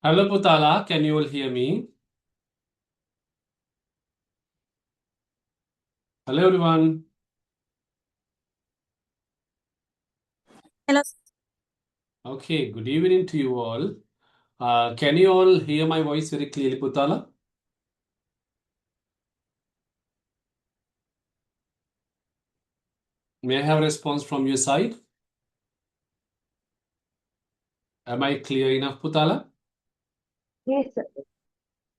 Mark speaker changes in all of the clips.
Speaker 1: Hello, Putala. Can you all hear me? Hello, everyone.
Speaker 2: Hello.
Speaker 1: Okay, good evening to you all. Can you all hear my voice very clearly, Putala? May I have a response from your side? Am I clear enough, Putala?
Speaker 2: Yes, sir.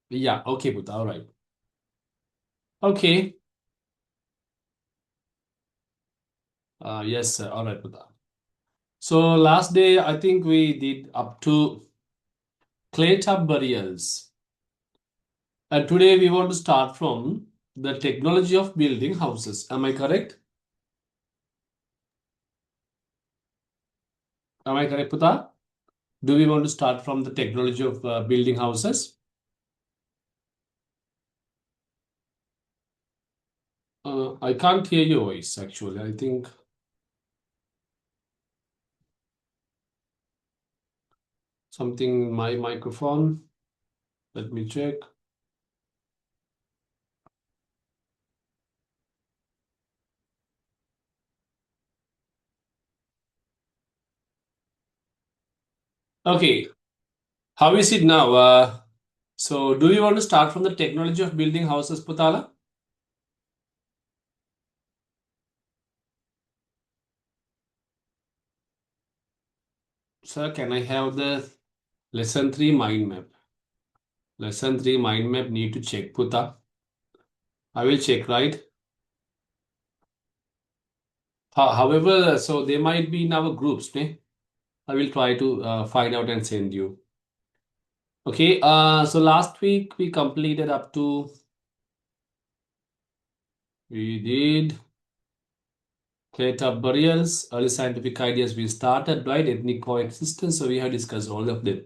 Speaker 1: Yeah, okay, Putala. All right. Okay. Yes, sir. All right, Putala. So last day, I think we did up to clay tub burials. And today we want to start from the technology of building houses. Am I correct? Am I correct, Putala? Do we want to start from the technology of building houses? I can't hear your voice actually. I think something in my microphone. Let me check. Okay, how is it now? So, do you want to start from the technology of building houses, Putala? Sir, can I have the lesson 3 mind map? Lesson 3 mind map need to check, Puta. I will check, right? However, so they might be in our groups, ne? I will try to find out and send you. Okay, so last week we completed up to, we did Clear burials, early scientific ideas we started, right? Ethnic coexistence. So we have discussed all of them.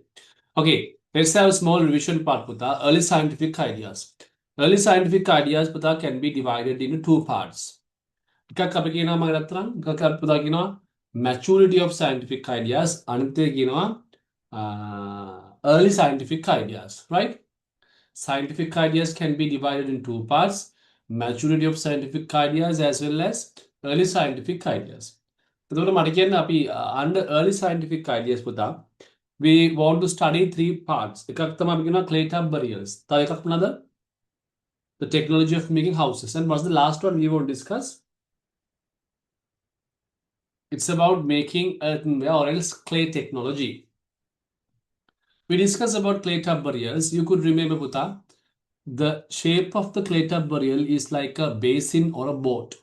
Speaker 1: Okay, let's have a small revision part, Puta. Early scientific ideas. Early scientific ideas, Puta, can be divided into two parts. එකක් අපි කියනවා මම ගත්තා නම් එකක් අපි පුතා කියනවා maturity of scientific ideas අනිත් එක කියනවා early scientific ideas, right? Scientific ideas can be divided in two parts, maturity of scientific ideas as well as early scientific ideas. එතකොට මට කියන්න අපි under early scientific ideas පුතා we want to study three parts. එකක් තමයි අපි කියනවා clay tub burials. තව එකක් මොනවාද? The technology of making houses. And what's the last one we want to discuss? It's about making earthenware or else clay technology. We discussed about clay tub burials. You could remember, Puta, the shape of the clay tub burial is like a basin or a boat.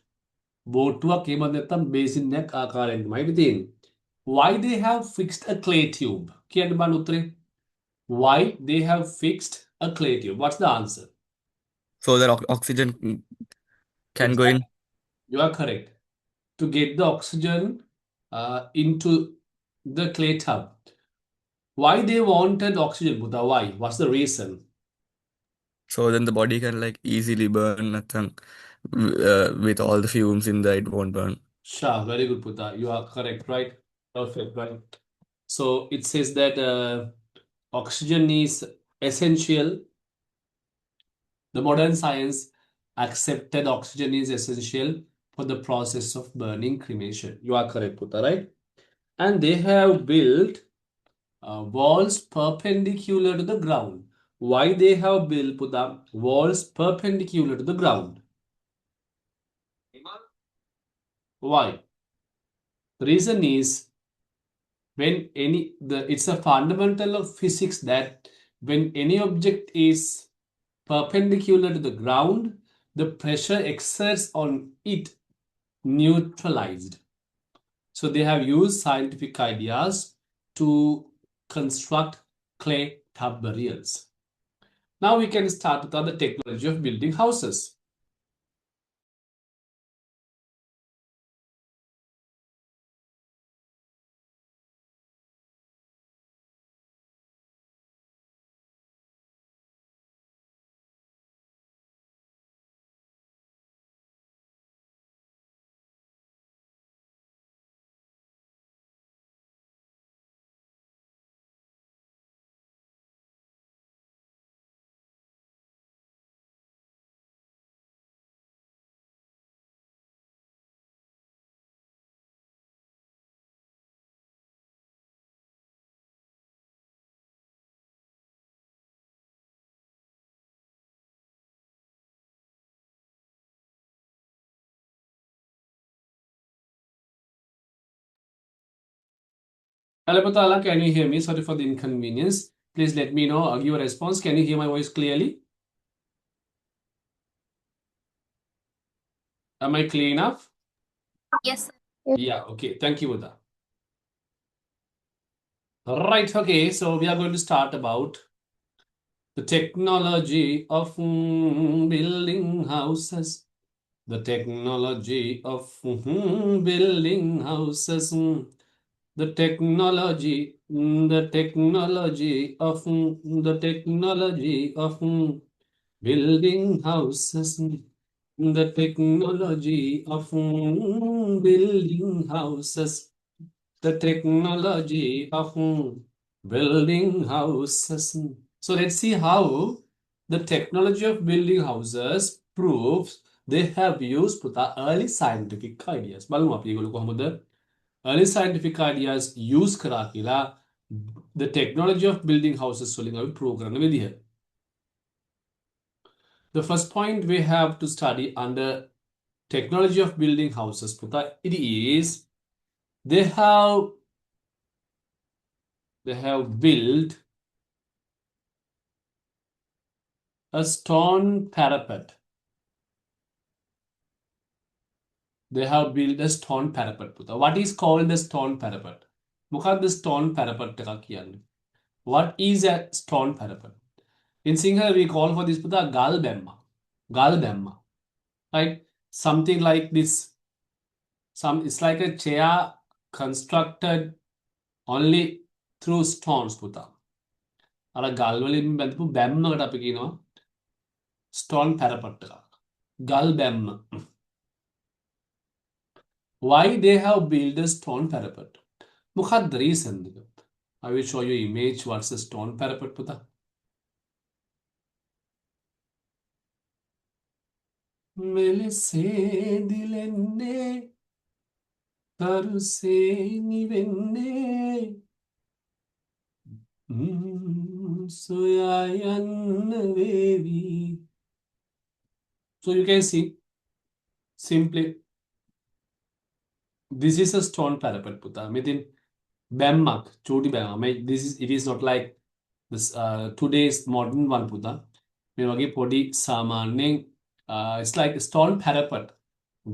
Speaker 1: බෝට්ටුවක් එහෙම නැත්නම් basin එකක් ආකාරයෙන්මයි තියෙන්නේ. Why they have fixed a clay tube? කියන්න බලන්න උත්තරේ. Why they have fixed a clay tube? What's the answer?
Speaker 3: So that oxygen can go
Speaker 1: Exactly.
Speaker 3: in.
Speaker 1: You are correct. To get the oxygen into the clay tub. Why they wanted oxygen, Buddha? Why? What's the reason?
Speaker 3: So then the body can like easily burn nothing with all the fumes in there, it won't burn.
Speaker 1: Sure, very good, Buddha. You are correct, right? Perfect, right? So it says that oxygen is essential. The modern science accepted oxygen is essential for the process of burning cremation. You are correct, Putta, right? And they have built walls perpendicular to the ground. Why they have built Putta walls perpendicular to the ground? Why? The reason is when it's a fundamental of physics that when any object is perpendicular to the ground, the pressure exerts on it neutralized. So they have used scientific ideas to construct clay tub burials. Now we can start with the technology of building houses. Hello, Patala, can you hear me? Sorry for the inconvenience. Please let me know. Give a response. Can you hear my voice clearly? Am I clear enough?
Speaker 4: Yes, sir.
Speaker 1: Yeah, okay. Thank you, Uda. Right, okay. So we are going to start about the technology of building houses. The technology of building houses. The technology, the technology of the technology of building houses. The technology of building houses. The technology of building houses. So let's see how the technology of building houses proves they have used the early scientific ideas. බලමු අපි ඒගොල්ලෝ කොහොමද early scientific ideas use කරා කියලා the technology of building houses වලින් අපි prove කරන විදිහ. The first point we have to study under technology of building houses, Puta, it is they have built a stone parapet. They have built a stone parapet, Puta. What is called a stone parapet? මොකක්ද stone parapet එකක් කියන්නේ? What is a stone parapet? In Sinhala, we call for this Puta gal bemma. Gal bemma. Right? Something like this. It's like a chair constructed only through stones, Puta. අර ගල් වලින් බැඳපු බැම්මකට අපි කියනවා stone parapet එකක්. ගල් බැම්ම. Why they have built a stone parapet? මොකක්ද reason එක? I will show you image what's a stone parapet, Puta. මෙලෙසේ දිලෙන්නේ තරුසේ නිවෙන්නේ සොයා යන්න වේවි. So you can see simply this is a stone parapet, Puta. Metin බැම්මක් චූටි බැම්මක්. It is not like this today's modern one, Puta. මේ වගේ පොඩි සාමාන්‍යයෙන් it's like a stone parapet.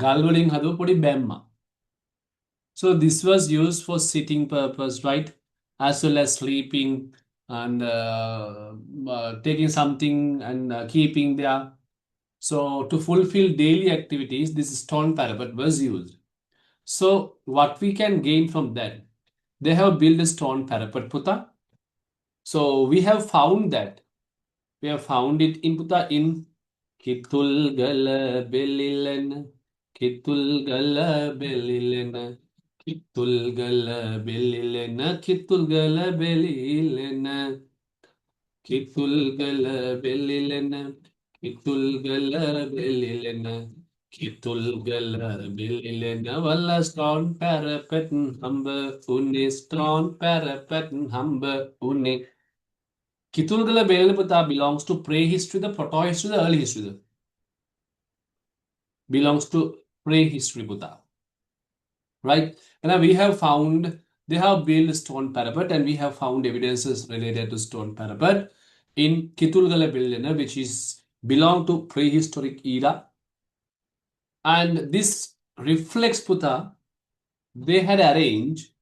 Speaker 1: ගල් වලින් හදපු පොඩි බැම්මක්. So this was used for sitting purpose, right? As well as sleeping and taking something and keeping there. So to fulfill daily activities, this stone parapet was used. So what we can gain from that? They have built a stone parapet, Puta. So we have found that. We have found it in Puta in Kitulgala Belilena. Kitulgala Belilena. Kitulgala Belilena. Kitulgala Belilena. Kitulgala Belilena. Kitulgala Belilena. Kitulgala Belilena. Walla stone parapet humber unni. Stone parapet humber unni. Kitulgala Belilena belongs to prehistory, the protohistory, the early history. Belongs to prehistory, Buddha. Right? And now we have found they have built stone parapet, and we have found evidences related to stone parapet in Kitulgala Belilena, which is belong to prehistoric era. And this reflects, Puta, they had arranged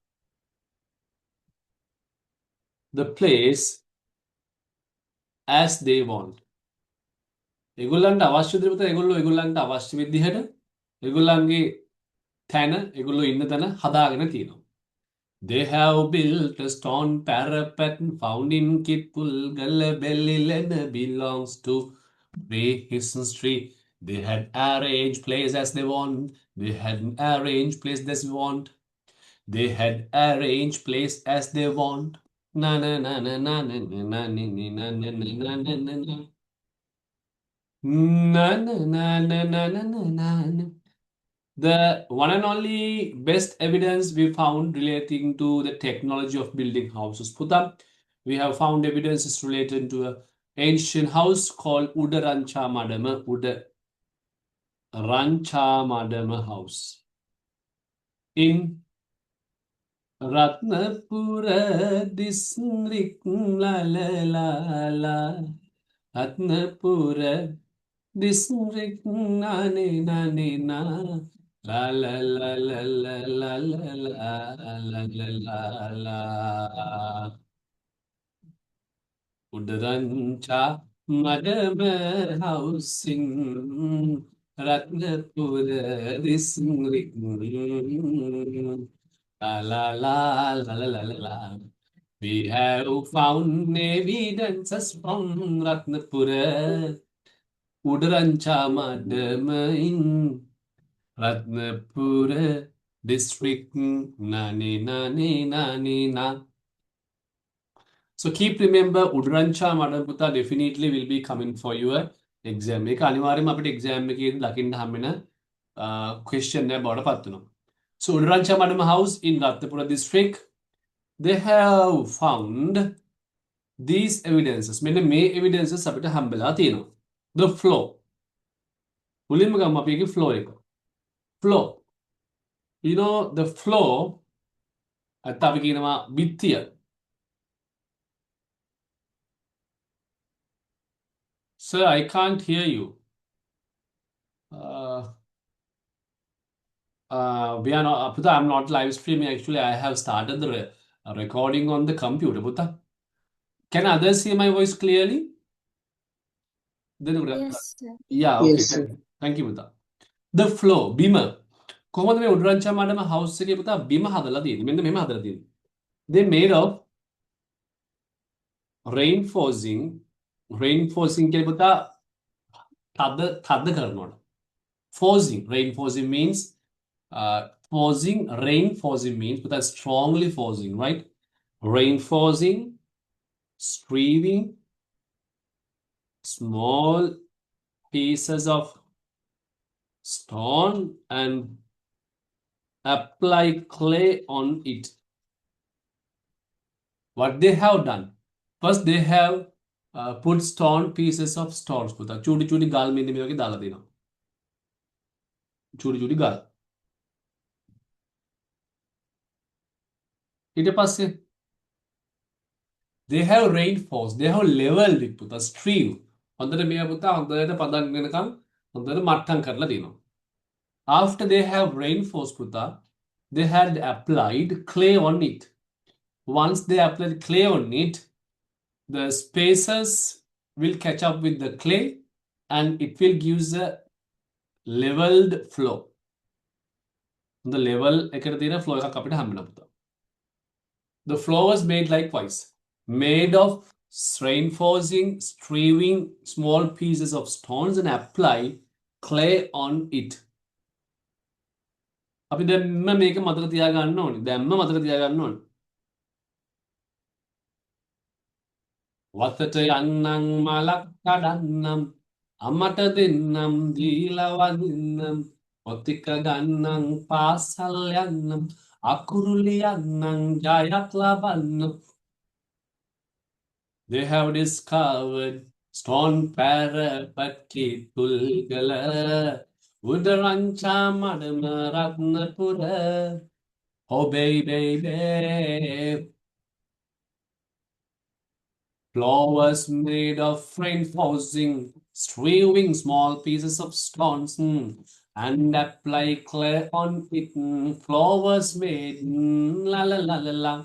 Speaker 1: the place as they want. ඒගොල්ලන්ට අවශ්‍ය දේ ඒගොල්ලන්ට අවශ්‍ය විදිහට ඒගොල්ලන්ගේ තැන ඒගොල්ලෝ ඉන්න තැන හදාගෙන තියෙනවා. They have built a stone parapet found in Kitulgala Belilena belongs to prehistory. They had arranged place as they want. They had arranged place as they want. They had arranged place as they want. Na na na na na na na na na na na na na na na. Na na na na na na na na. The one and only best evidence we found relating to the technology of building houses, Puta, we have found evidences related to an ancient house called Udarancha Madama house in Ratnapura district la la la la. Ratnapura district na ne na ne na. La la la la la la la la la la la. Udarancha Madame Housing Ratnapura district. La la la la la la la la. We have found evidences from Ratnapura, Udarancha Madam in Ratnapura district. Nani nani nani na. So keep remember Udarancha Madam Puta definitely will be coming for your exam. මේක අනිවාර්යයෙන්ම අපිට exam එකේදී දකින්න හම්බෙන question එක බවට පත් වෙනවා. So Udarancha Madam house in Ratnapura district, they have found these evidences. මෙන්න මේ evidences අපිට හම්බෙලා තියෙනවා. The flow. මුලින්ම ගමු අපි ඒකේ flow එක. Flow. You know the flow අත් අපි කියනවා බිත්තිය. Sir, I can't hear you. We are not, Putta, I'm not live streaming. Actually, I have started the recording on the computer. Putta, can others hear my voice clearly? Then,
Speaker 2: Yes, sir.
Speaker 1: yeah, okay.
Speaker 4: Yes, sir.
Speaker 1: Thank you, Putta. The flow, බිම. කොහොමද මේ උඩරංචා මඩම house එකේ පුතා බිම හදලා තියෙන්නේ? මෙන්න මෙහෙම හදලා තියෙන්නේ. They made of reinforcing කියන්නේ පුතා තද කරනවට. Reinforcing means reinforcing means but that's strongly forcing, right? Reinforcing, screwing small pieces of stone and apply clay on it. What they have done? First, they have put stone pieces of stones. චූටි චූටි ගල් මෙන්න මේ වගේ දාලා දෙනවා. චූටි චූටි ගල්. ඊට පස්සේ they have reinforced, they have leveled it පුතා stream. හොඳට මේ පුතා හොඳට පදන් වෙනකම් හොඳට මට්ටම් කරලා දෙනවා. After they have reinforced පුතා, they had applied clay on it. Once they applied clay on it, the spaces will catch up with the clay and it will give a leveled flow. The level එකට තියෙන flow එකක් අපිට හම්බ වෙනවා පුතා. The flow was made likewise, made of reinforcing, strewing small pieces of stones and apply clay on it. අපි දැම්ම මේක මතක තියාගන්න ඕනේ. දැම්ම මතක තියාගන්න ඕනේ. වතට යන්නම් මලක් කඩන්නම් අම්මට දෙන්නම් දීලා වදින්නම් ඔතික ගන්නම් පාසල් යන්නම් අකුරු ලියන්නම් ජයක් ලබන්නම්. They have discovered stone parapet Kitulgala උඩරංචා Madama Ratnapura. Oh baby. Floor was made of reinforcing, strewing small pieces of stones and apply clay on it. Floor was made, la la la la la.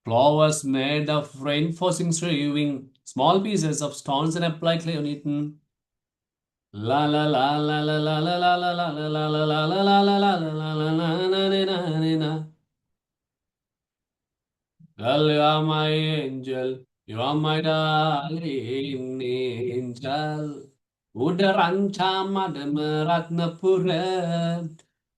Speaker 1: Floor was made of reinforcing, strewing small pieces of stones and apply clay on it. La la la la la la la la la la la la la la la la la la la la. Girl, you are my angel, you are my darling angel. Udarancha madam Ratnapura.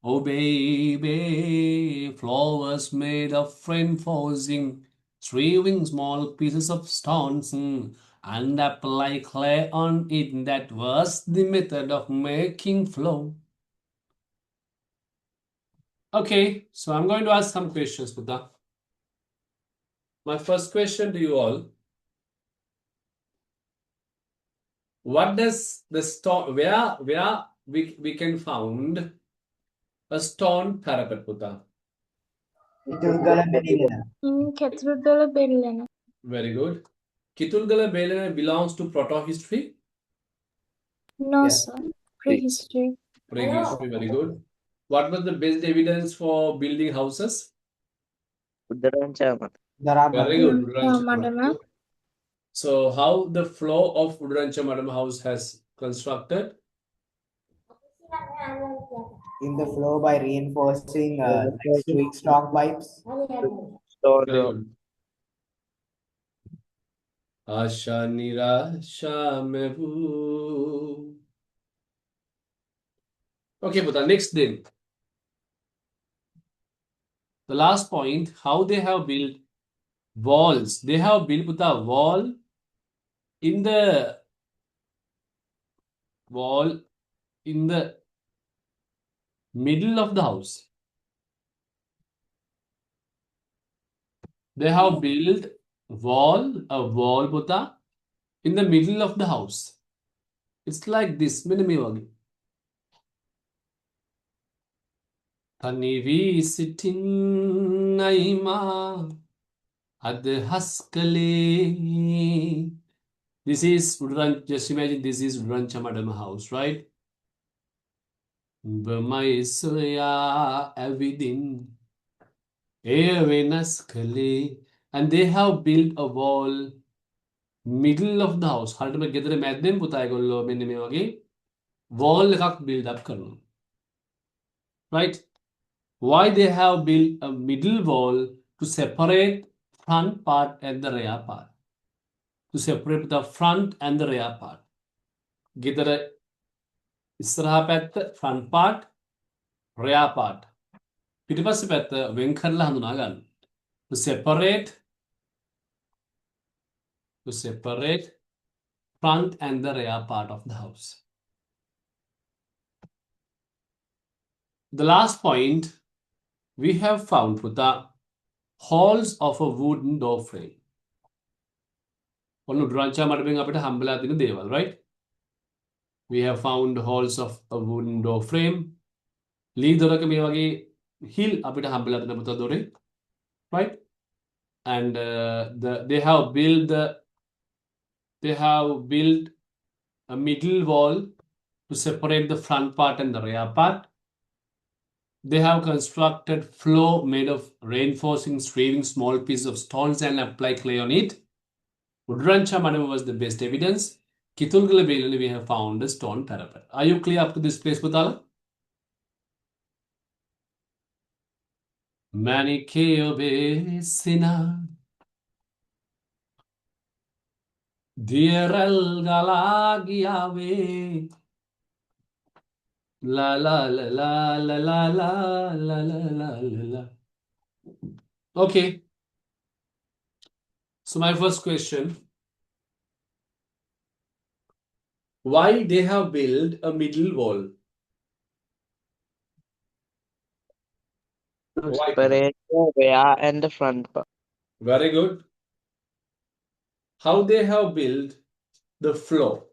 Speaker 1: Oh baby, floor was made of reinforcing, strewing small pieces of stones and apply clay on it. That was the method of making flow. Okay, so I'm going to ask some questions, Buddha. My first question to you all, what does the stone, where we can find a stone parapet, Buddha?
Speaker 4: Kitulgala Belilena.
Speaker 2: Ketrugala Bellena.
Speaker 1: Very good. Kitulgala Belena belongs to proto-history.
Speaker 2: No,
Speaker 4: Yes.
Speaker 2: sir. Prehistory.
Speaker 1: Prehistory, very good. What was the best evidence for building houses?
Speaker 3: Udaranchama.
Speaker 1: Very good.
Speaker 2: Madama.
Speaker 1: So, how the floor of Udaranchamadam house has constructed?
Speaker 4: In the floor by reinforcing strong pipes.
Speaker 3: Stone
Speaker 1: Very
Speaker 3: rock.
Speaker 1: good. Asha nirasha mein hu. Okay, Puta, next then. The last point, how they have built walls. They have built Puta wall in the middle of the house. They have built a wall Puta in the middle of the house. It's like this. Minimi wagi. Tanivi sitting naima adhas kale. This is Udran. Just imagine this is Udaranchamadam house, right? Bamaisaya avidin evenas kale. And they have built a wall middle of the house. Hard to get the madden putay gollo minimi wagi. Wall ekak build up karno. Right? Why they have built a middle wall to separate front part and the rear part? To separate the front and the rear part. ගෙදර ඉස්සරහා පැත්ත front part, rear part. පිටිපස්ස පැත්ත වෙන් කරලා හඳුනා ගන්න. To separate front and the rear part of the house. The last point we have found with the halls of a wooden door frame. ඔන්න උඩරංචාමඩමෙන් අපිට හම්බලා තියෙන දේවල්, right? We have found halls of a wooden door frame. ලී දොරක මේ වගේ hill අපිට හම්බලා තියෙන පුතා දොරේ, right? And they have built a middle wall to separate the front part and the rear part. They have constructed floor made of reinforcing, streaming small pieces of stones and apply clay on it. Udaranchamadam was the best evidence. Kitulgala Belena we have found a stone parapet. Are you clear up to this place, Putala? Manikeo besina Dieral galagiave la la la la la la la la la la la. Okay. So my first question, why they have built a middle wall?
Speaker 3: To
Speaker 1: Why?
Speaker 3: separate the rear and the front part.
Speaker 1: Very good. How they have built the floor?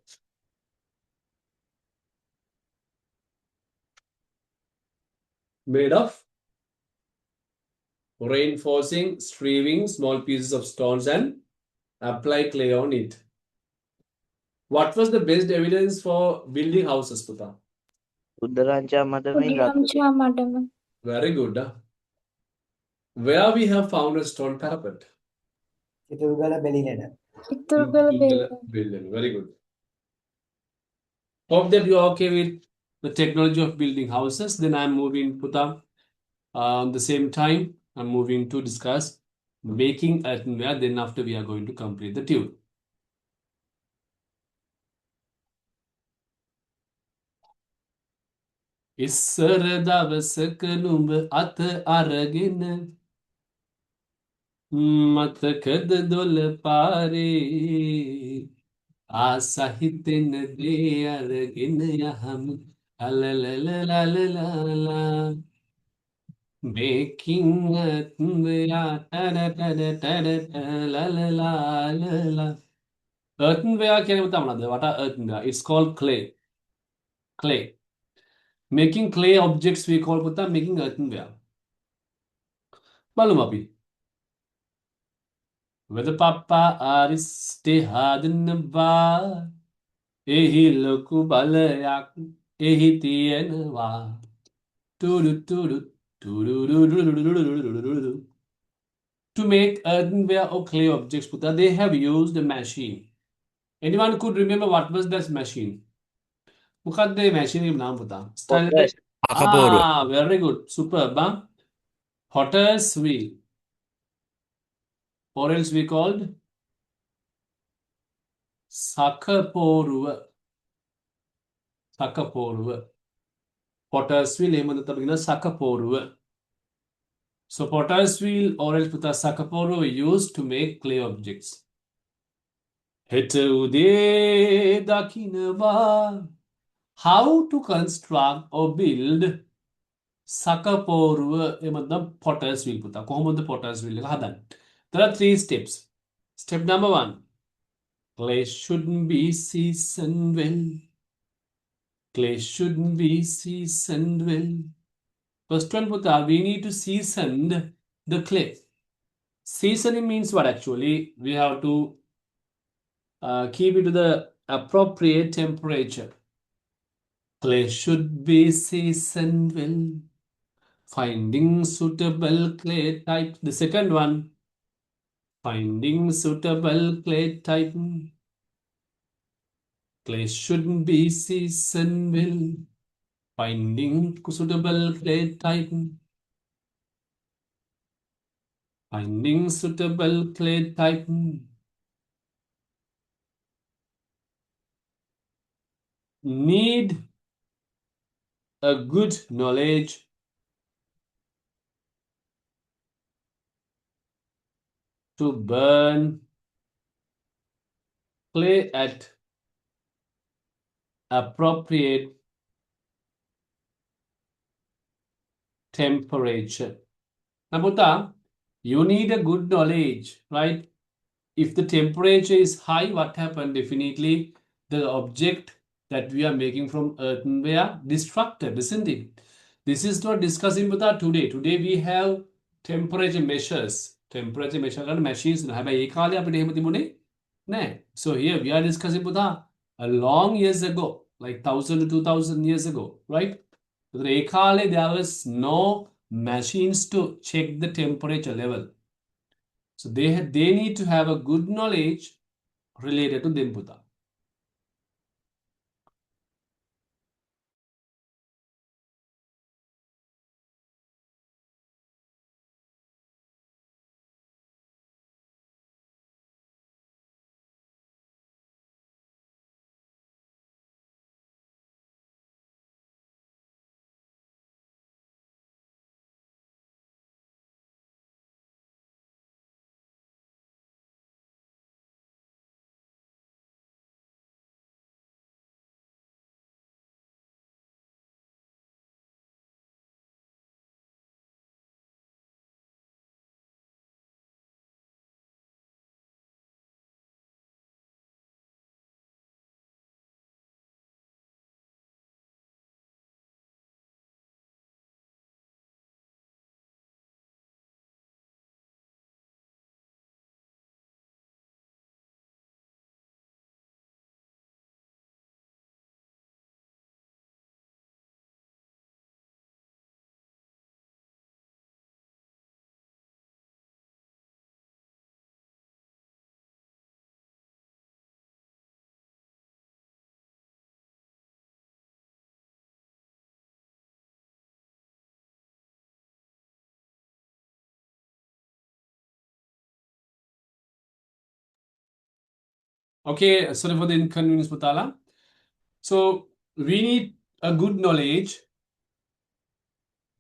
Speaker 1: Made of reinforcing, streaming small pieces of stones and apply clay on it. What was the best evidence for building houses, Puta?
Speaker 3: Udaranchamadam.
Speaker 2: Udaranchamadam.
Speaker 1: Very good. Where we have found a stone parapet?
Speaker 4: Kitulgala Belilena.
Speaker 2: Ketrugala Bellena.
Speaker 1: Building. Very good. Hope that you are okay with the technology of building houses. Then I'm moving, Puta. The same time, I'm moving to discuss making earthenware. Then after we are going to complete the tune. ඉස්සර දවසක නුඹ අත අරගෙන මතකද දොළ පාරේ ආසහිතෙන දේ අරගෙන යහමු අලලලලලලලා making earthenware lalala. Earthenware කියන්නේ මොකක්ද? What are earthenware? It's called clay. Making clay objects we call Puta making earthenware. බලමු අපි. Whether Papa ආරිස්ටේ හදනවා එහි ලොකු බලයක් එහි තියෙනවා. ටුඩු ටුඩු ටුඩුඩුඩුඩුඩුඩුඩුඩුඩුඩුඩු. To make earthenware or clay objects, Putra, they have used a machine. Anyone could remember what was that machine? මොකක්ද මේ machine එකේ නම පුතා?
Speaker 5: Potter's
Speaker 3: අකපෝරුව.
Speaker 1: Very good. Superb. Potter's wheel. Or else we called සකපෝරුව. සකපෝරුව. Potter's wheel එහෙම නැත්නම් කියන සකපෝරුව. So potter's wheel or else පුතා සකපෝරුව were used to make clay objects. හෙට උදේ දකින්නවා how to construct or build සකපෝරුව එහෙම නැත්නම් potter's wheel පුතා. කොහොමද potter's wheel එක හදන්නේ? There are 3 steps. Step number 1. Clay shouldn't be seasoned well. Clay shouldn't be seasoned well. First one, Puta, we need to season the clay. Seasoning means what actually? We have to keep it to the appropriate temperature. Clay should be seasoned well. Finding suitable clay type. The second one, finding suitable clay type. Clay shouldn't be seasoned well. Finding suitable clay type. Finding suitable clay type. Need a good knowledge to burn clay at appropriate temperature. Now, Puta, you need a good knowledge, right? If the temperature is high, what happened? Definitely, the object that we are making from earthenware destructed, isn't it? This is not discussing with us today. Today we have temperature measures. Temperature measure කරන machines නෑ. හැබැයි ඒ කාලේ අපිට එහෙම තිබුණේ නෑ. So here we are discussing with a long years ago, like 1000 to 2000 years ago, right? So ඒ කාලේ there was no machines to check the temperature level. So they need to have a good knowledge related to them, Puta. Okay, sorry for the inconvenience, Putala. So we need a good knowledge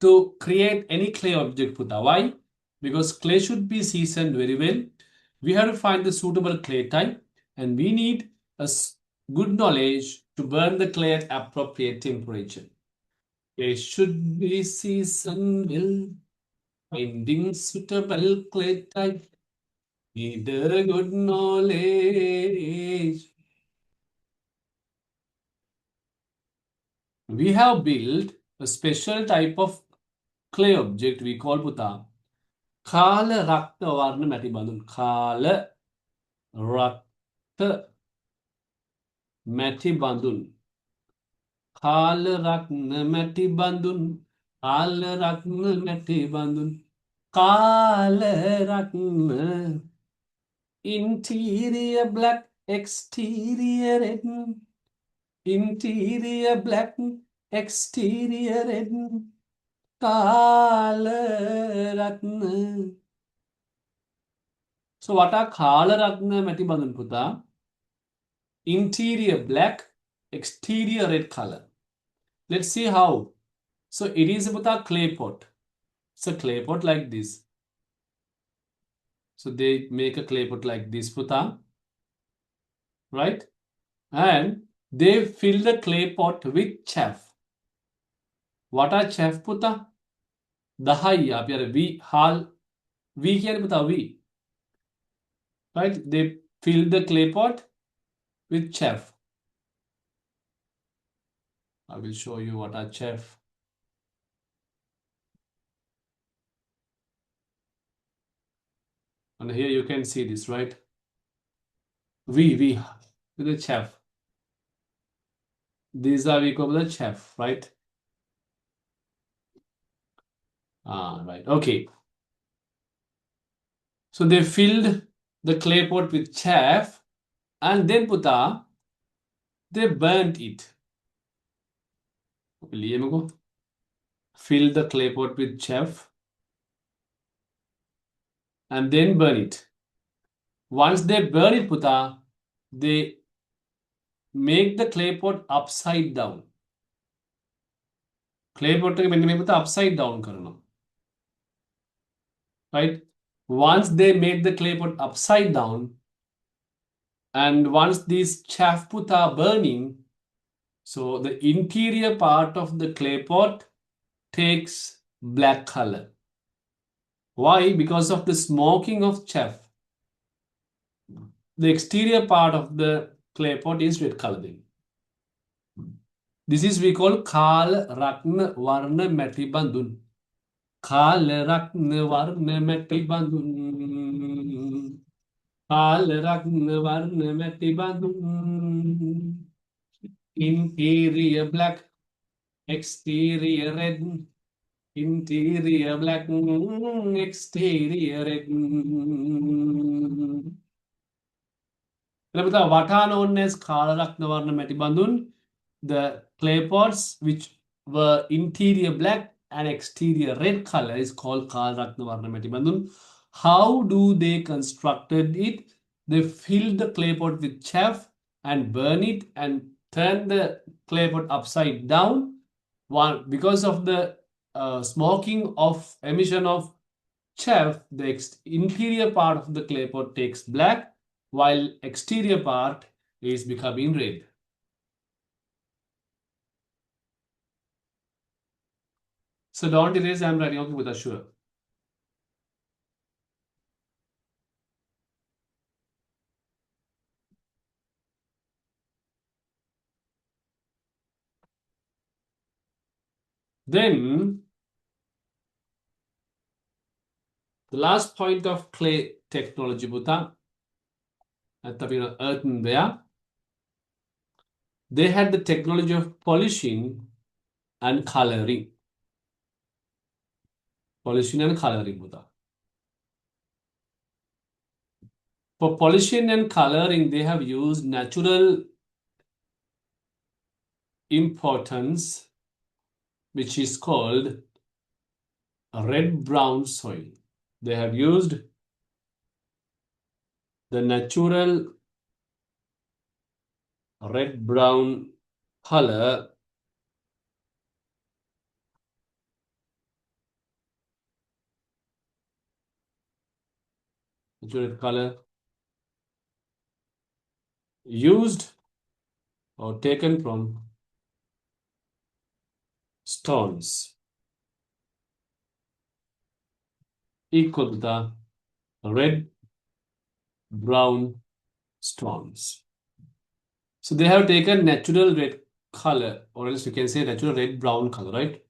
Speaker 1: to create any clay object, Puta. Why? Because clay should be seasoned very well. We have to find the suitable clay type, and we need a good knowledge to burn the clay at appropriate temperature. Clay should be seasoned well. Finding suitable clay type. Need a good knowledge. We have built a special type of clay object we call Puta කාල රක්ත වර්ණ මැටි බඳුන්. කාල රක්ත මැටි බඳුන්. කාල රත්න මැටි බඳුන්. කාල රත්න මැටි බඳුන්. කාල රත්න. Interior black, exterior red. Interior black, exterior red. කාල රත්න. So what are කාල රත්න මැටි බඳුන් පුතා? Interior black, exterior red color. Let's see how. So it is about a clay pot. It's a clay pot like this. So they make a clay pot like this, puta. Right? And they fill the clay pot with chaff. What are chaff, puta? Dahai, आप यार V हाल V क्या है पुता V. Right? They fill the clay pot with chaff. I will show you what are chaff. And here you can see this, right? V with the chaff. These are we call the chaff, right? Right. Okay. So they filled the clay pot with chaff and then puta, they burnt it. Fill the clay pot with chaff and then burn it. Once they burn it, puta, they make the clay pot upside down. Clay pot के मैंने पुता upside down करना. Right? Once they made the clay pot upside down, and once these chaff puta are burning, so the interior part of the clay pot takes black color. Why? Because of the smoking of chaff. The exterior part of the clay pot is red color then. This is we call Kal Rakna Varna Mati Bandun. Kal Rakna Varna Mati Bandun. Kal Rakna Varna Mati Bandun. Interior black, exterior red. Interior black, exterior red. What are known as Kala Rakna Varna Mati Bandun? The clay pots which were interior black and exterior red color is called Kala Rakna Varna Mati Bandun. How do they constructed it? They filled the clay pot with chaff and burn it and turn the clay pot upside down. Because of the smoking of emission of chaff, the interior part of the clay pot takes black, while exterior part is becoming red. So don't erase, I'm writing okay with a sure. Then the last point of clay technology, Buddha, at the earthenware, they had the technology of polishing and coloring. Polishing and coloring, Buddha. For polishing and coloring, they have used natural importance, which is called red-brown soil. They have used the natural red-brown color used or taken from stones equal to the red-brown stones. So they have taken natural red color, or else you can say natural red-brown color, right?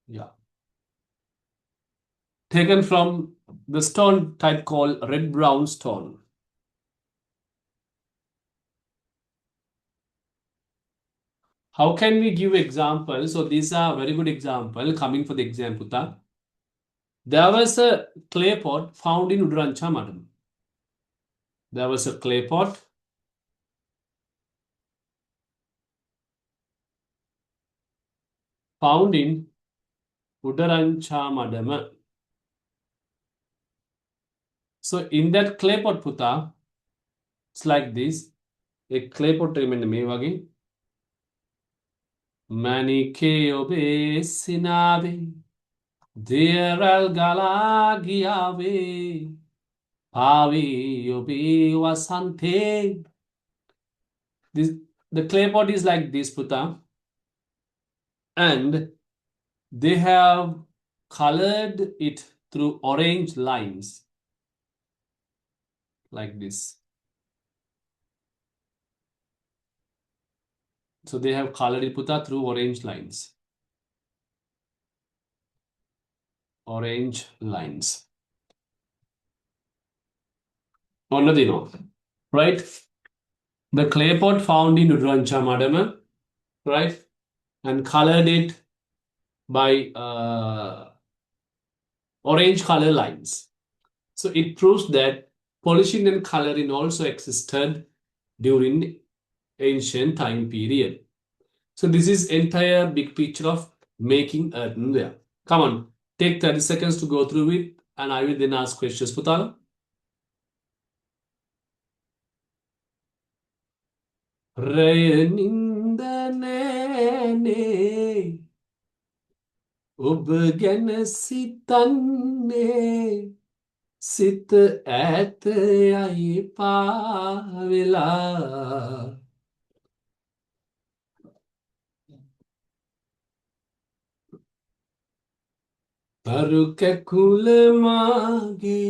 Speaker 1: Yeah. taken from the stone type called red brown stone. How can we give examples? So these are very good example coming for the exam, Puta. There was a clay pot found in Udurancha Madam. There was a clay pot found in Udurancha Madam. So in that clay pot, Puta, it's like this. A clay pot remember me wagi. Manike obe sinabe. Deral galagiave. Pavi obe wasante. This the clay pot is like this, Puta. And they have colored it through orange lines like this. So they have colored it, Puta, through orange lines. Orange lines. Onnadino, right? The clay pot found in Udurancha Madama, right? And colored it by orange color lines. So it proves that polishing and coloring also existed during ancient time period. So this is entire big picture of making earthenware. Come on, take 30 seconds to go through it, and I will then ask questions. Putala? රයනින්ද නෑනේ ඔබ ගැන සිතන්නේ සිත ඈත යයි පාවෙලා අරු කැකුල මාගේ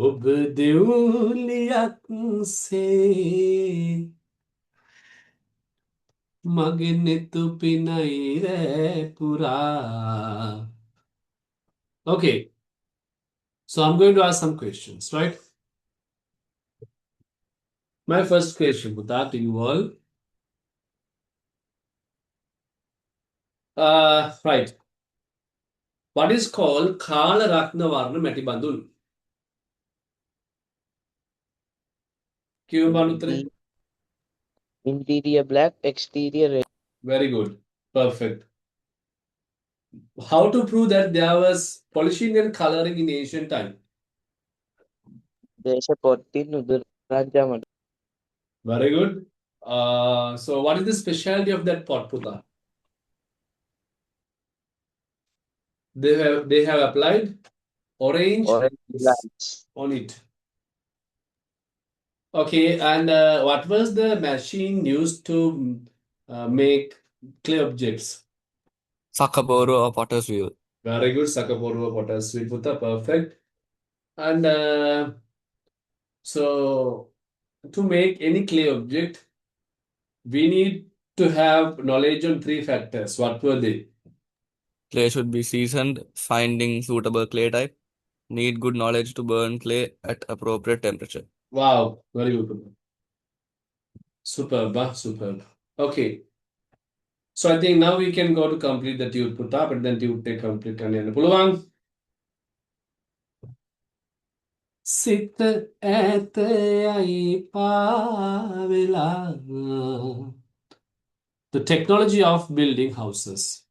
Speaker 1: ඔබ දෙවුලියක් සේ මගේ නෙතු පිනයි රෑ පුරා. Okay, so I'm going to ask some questions, right? My first question, Buddha, to you all. Right. What is called Kala Rakna Varna Mati Bandul? Kyun Banutre?
Speaker 5: Interior black, exterior red.
Speaker 1: Very good. Perfect. How to prove that there was polishing and coloring in ancient time?
Speaker 5: දේශපොත්තින් උදුරංජමට.
Speaker 1: Very good. So what is the specialty of that pot, Puta? They have applied orange
Speaker 5: Orange lights.
Speaker 1: on it. Okay, and what was the machine used to make clay objects?
Speaker 3: Sakaboro or potter's wheel.
Speaker 1: Very good, Sakapurva Potter's Wheel, Puta, perfect. And so to make any clay object, we need to have knowledge on three factors. What were they?
Speaker 3: Clay should be seasoned, finding suitable clay type, need good knowledge to burn clay at appropriate temperature.
Speaker 1: Wow, very good. Puta. Superb, superb. Okay. So I think now we can go to complete the tube, Puta, but then tube take complete and Puluvang. සිත ඈත යයි පාවෙලා. The technology of building houses.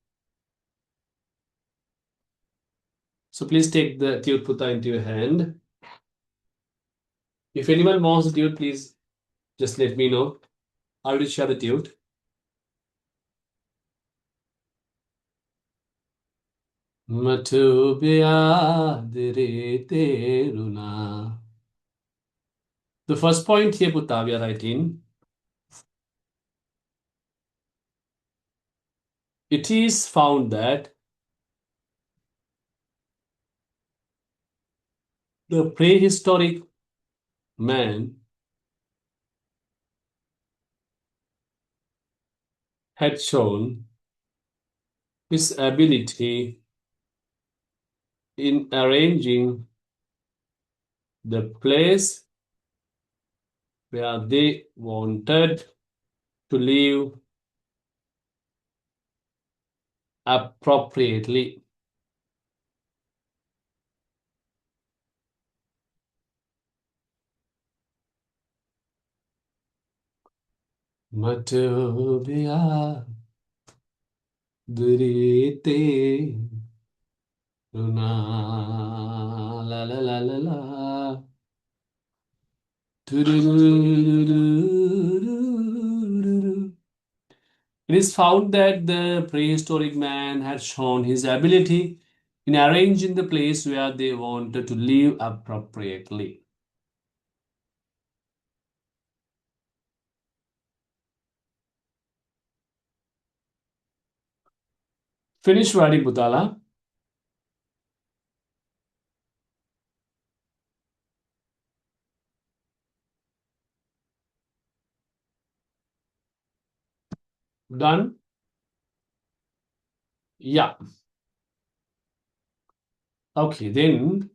Speaker 1: So please take the tube Puta into your hand. If anyone wants the tube, please just let me know. I will share the tube. මට ඔබේ ආදරේ තේරුණා. The first point here, Puta, we are writing. It is found that the prehistoric man had shown his ability in arranging the place where they wanted to live appropriately. Matubia durite runa la la la la la Tururururururu. It is found that the prehistoric man had shown his ability in arranging the place where they wanted to live appropriately. Finish writing, Butala. Done? Yeah. Okay, then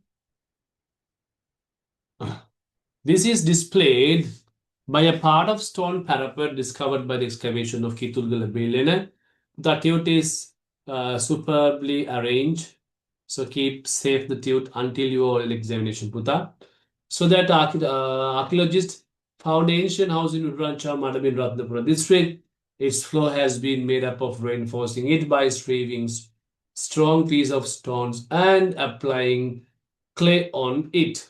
Speaker 1: this is displayed by a part of stone parapet discovered by the excavation of Kitulgala Belene. The tute is superbly arranged. So keep safe the tute until your oral examination, Puta. So that archaeologists found ancient house in Uttarakhand, Madam in Ratnapura district. Its floor has been made up of reinforcing it by straving strong piece of stones and applying clay on it.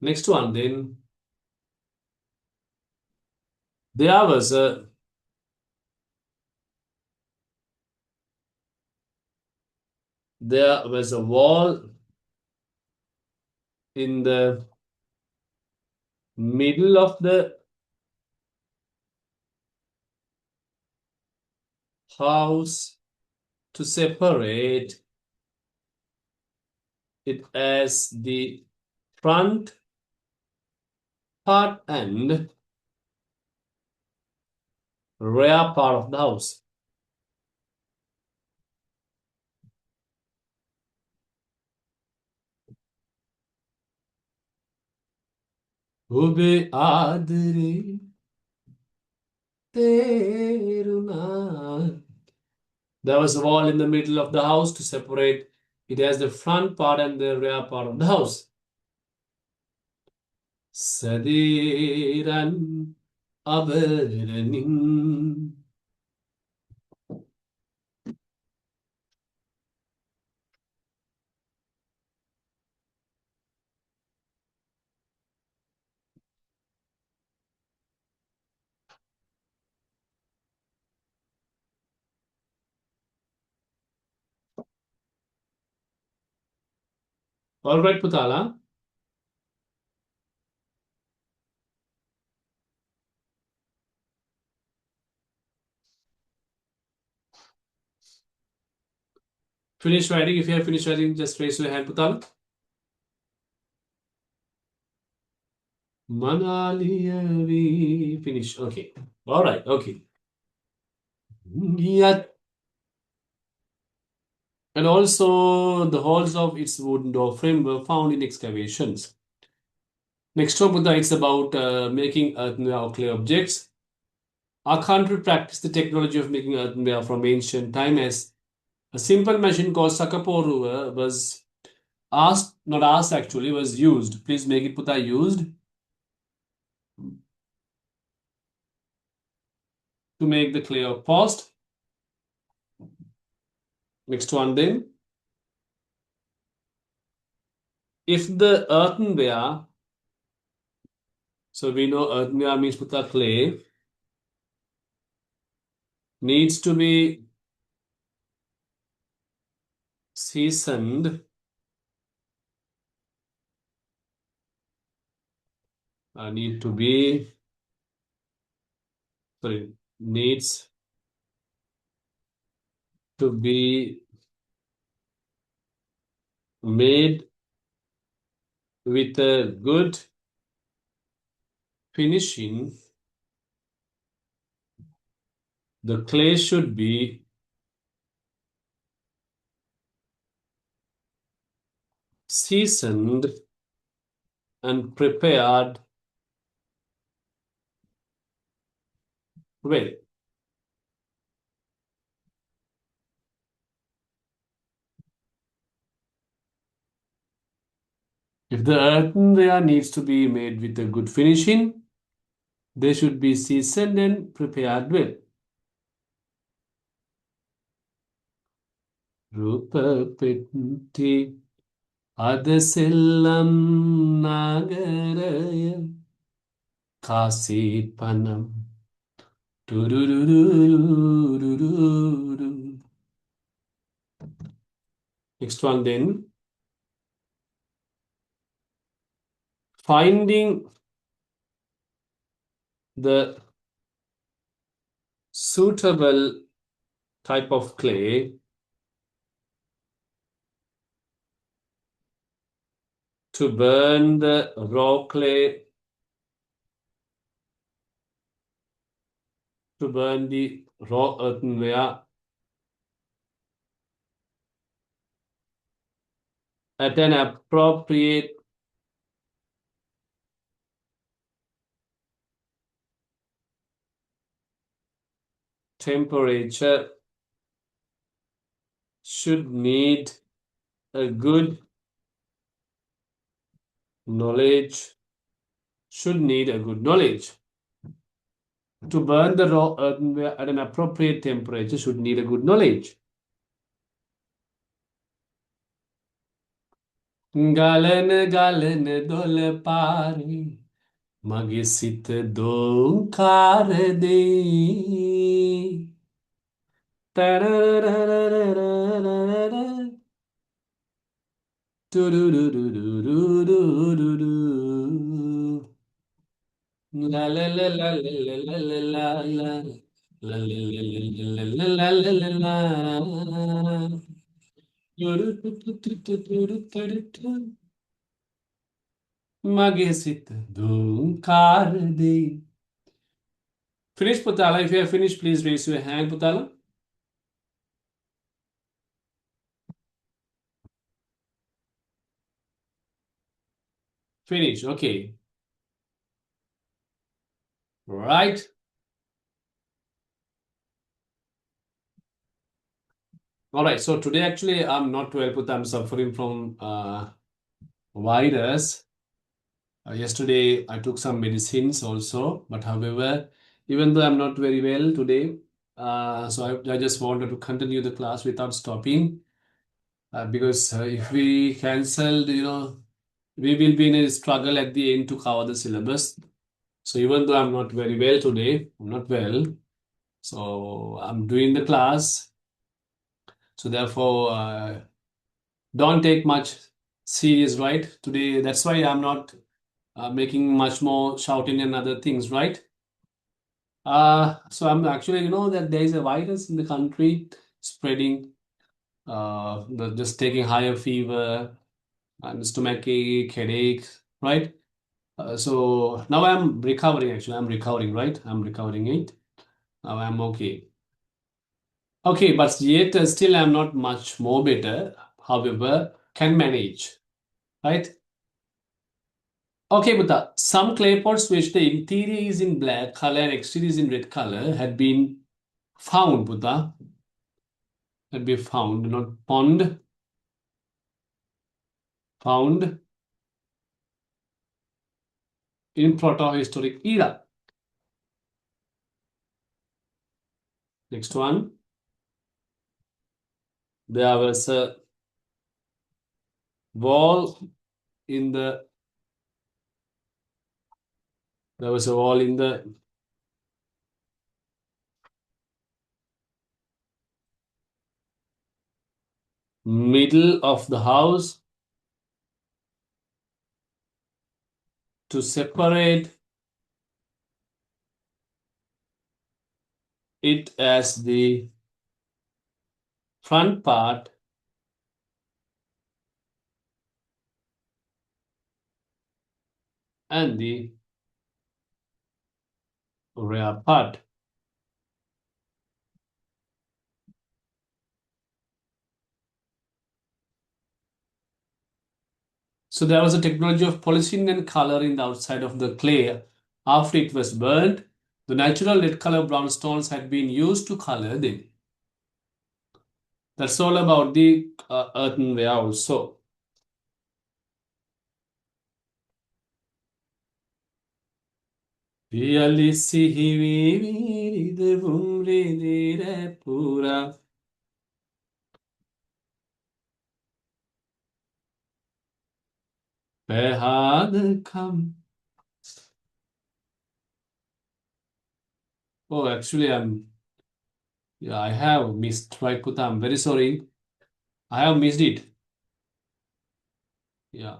Speaker 1: Next one, then. There was a wall in the middle of the house to separate it as the front part and rear part of the house. Ube adre teruna. There was a wall in the middle of the house to separate it as the front part and the rear part of the house. Sadiran abaranin. All right, Putala. Finish writing. If you have finished writing, just raise your hand, Putala. Manali, finish. Okay. All right. Okay. Yeah. And also, the holes of its wooden door frame were found in excavations. Next one, Buddha, it's about making earthenware or clay objects. Our country practiced the technology of making earthenware from ancient time as a simple machine called Sakaporu was not asked actually, was used. Please make it Buddha used to make the clay of post. Next one then. If the earthenware, so we know earthenware means Buddha clay, needs to be seasoned needs to be made with a good finishing. The clay should be seasoned and prepared well. If the earthenware needs to be made with a good finishing, they should be seasoned and prepared well. Rupapetti Adasellam Nagaraya Kasipanam Tururururururu. Next one then. Finding the suitable type of clay to burn the raw clay, to burn the raw earthenware at an appropriate temperature should need a good knowledge. To burn the raw earthenware at an appropriate temperature should need a good knowledge. ගලන දොළ පාරේ මගේ සිත දෝංකාර දෙයි. තරරරරරරරරර. තුරුරුරුරුරුරුරුරු. ලාලාලාලාලාලාලාලා. ලාලාලාලාලාලාලාලා. තුරුතුතුතුතුතුතුතුතු. මගේ සිත දෝංකාර දෙයි. Finish, Putala. If you have finished, please raise your hand, Putala. Finish. Okay. Right. All right. So today, actually, I'm not well, Put. I'm suffering from virus. Yesterday, I took some medicines also. But however, even though I'm not very well today, so I just wanted to continue the class without stopping. Because if we cancel, we will be in a struggle at the end to cover the syllabus. So even though I'm not very well today, I'm not well. So I'm doing the class. So therefore, don't take much serious, right? Today, that's why I'm not making much more shouting and other things, right? So I'm actually, that there is a virus in the country spreading, just taking higher fever and stomachache, headache, right? So now I'm recovering, actually. I'm recovering, right? I'm recovering it. Now I'm okay. Okay, but yet still I'm not much more better. However, can manage, right? Okay, Buddha. Some clay pots which the interior is in black color and exterior is in red color had been found, Buddha. Had been found, not pond. Found in proto-historic era. Next one. There was a wall in the middle of the house to separate it as the front part and the rear part. So there was a technology of polishing and coloring the outside of the clay after it was burned. The natural red color brown stones had been used to color them. That's all about the earthenware also. Piyali sihivi videvum ridire pura. Behad come. Oh, actually, I have missed right, Puta. I'm very sorry. I have missed it. Yeah.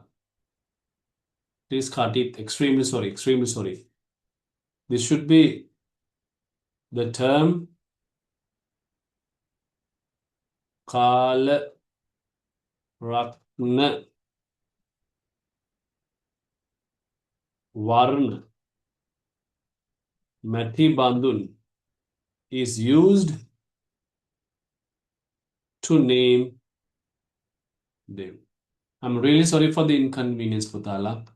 Speaker 1: Please cut it. Extremely sorry. Extremely sorry. This should be the term Kala Ratna Varna Mati Bandun is used to name them. I'm really sorry for the inconvenience, Putala.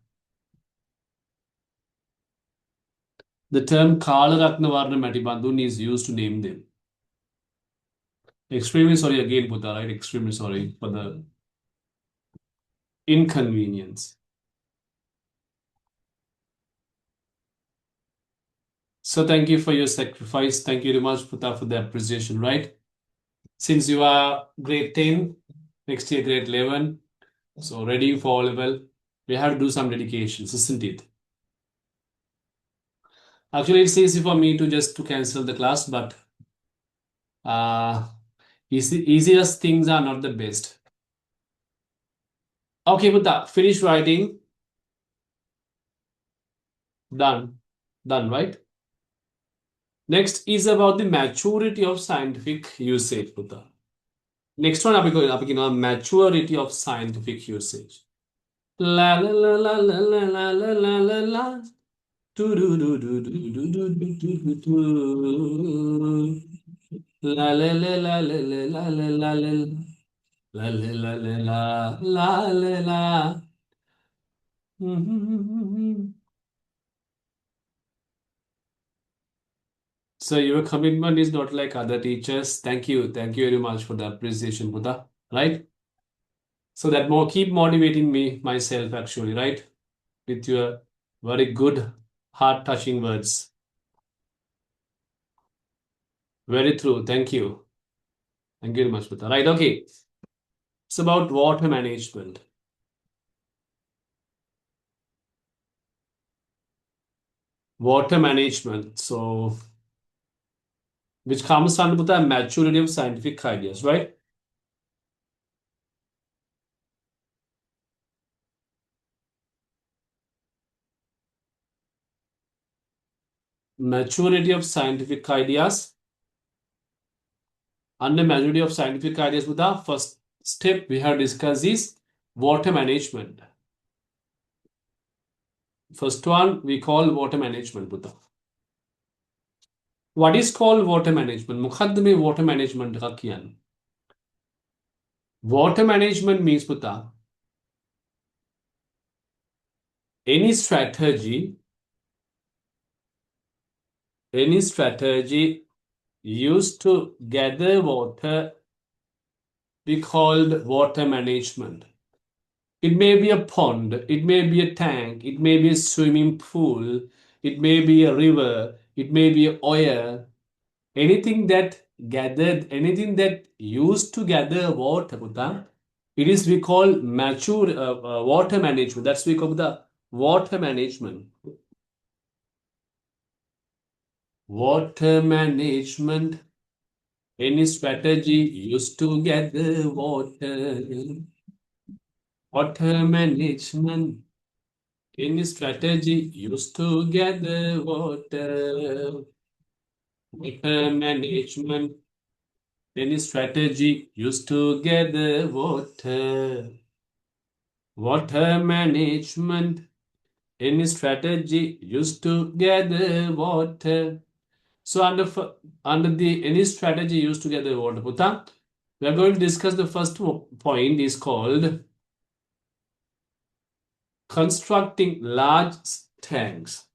Speaker 1: The term Kala Ratna Varna Mati Bandun is used to name them. Extremely sorry again, Putala, right? Extremely sorry for the inconvenience. So thank you for your sacrifice. Thank you very much, Puta, for the appreciation, right? Since you are grade 10, next year grade 11, so ready for all level, we have to do some dedications, isn't it? Actually, it's easy for me to just to cancel the class, but easiest things are not the best. Okay, Puta, finish writing. Done. Done, right? Next is about the maturity of scientific usage, Puta. Next one, maturity of scientific usage. La la la la la la la la la la. Do do do do do do do do do do. La la la la la la la la la la. La la la la la la la. So your commitment is not like other teachers. Thank you. Thank you very much for the appreciation, Buddha. Right? So that more keep motivating me myself actually, right? With your very good heart-touching words. Very true. Thank you. Thank you very much, Buddha. Right, okay. It's about water management. Water management. So which comes under the maturity of scientific ideas, right? Maturity of scientific ideas. Under maturity of scientific ideas, Buddha, first step we have discussed is water management. First one we call water management, Buddha. What is called water management? Mukhadme water management ka kiyan. Water management means, Buddha, any strategy used to gather water we called water management. It may be a pond, it may be a tank, it may be a swimming pool, it may be a river, it may be an oil, anything that used to gather water, Buddha, it is we call water management. That's we call the water management. Water management, any strategy used to gather water. Water management, any strategy used to gather water. Water management, any strategy used to gather water. Water management, any strategy used to gather water. So under the any strategy used to gather water, Puta, we are going to discuss the first point is called constructing large tanks.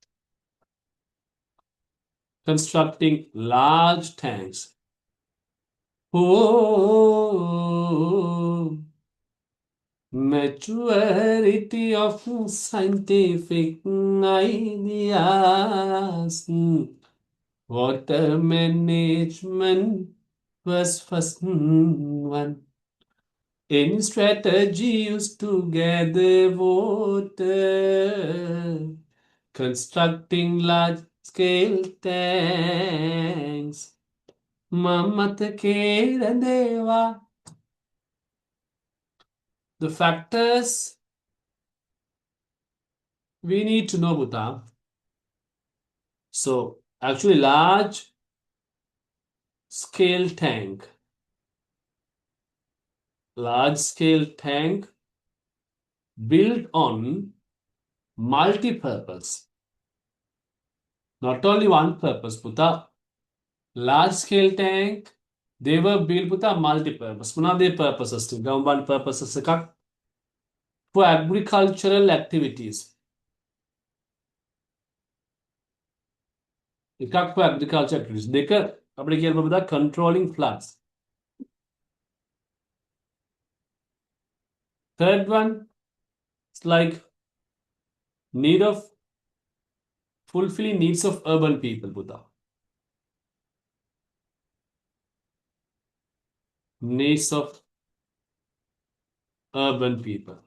Speaker 1: Constructing large tanks. Oh, maturity of scientific ideas. Water management was first one. Any strategy used to gather water, constructing large scale tanks. Mamatake Deva. The factors we need to know, Buddha. So, actually, large scale tank. Large scale tank built on multi-purpose. Not only one purpose, Buddha. Large scale tank, they were built with a multi-purpose. One of their purposes to government purposes for agricultural activities. For agricultural activities. They can controlling floods. Third one, it's like fulfilling needs of urban people, Buddha. Needs of urban people.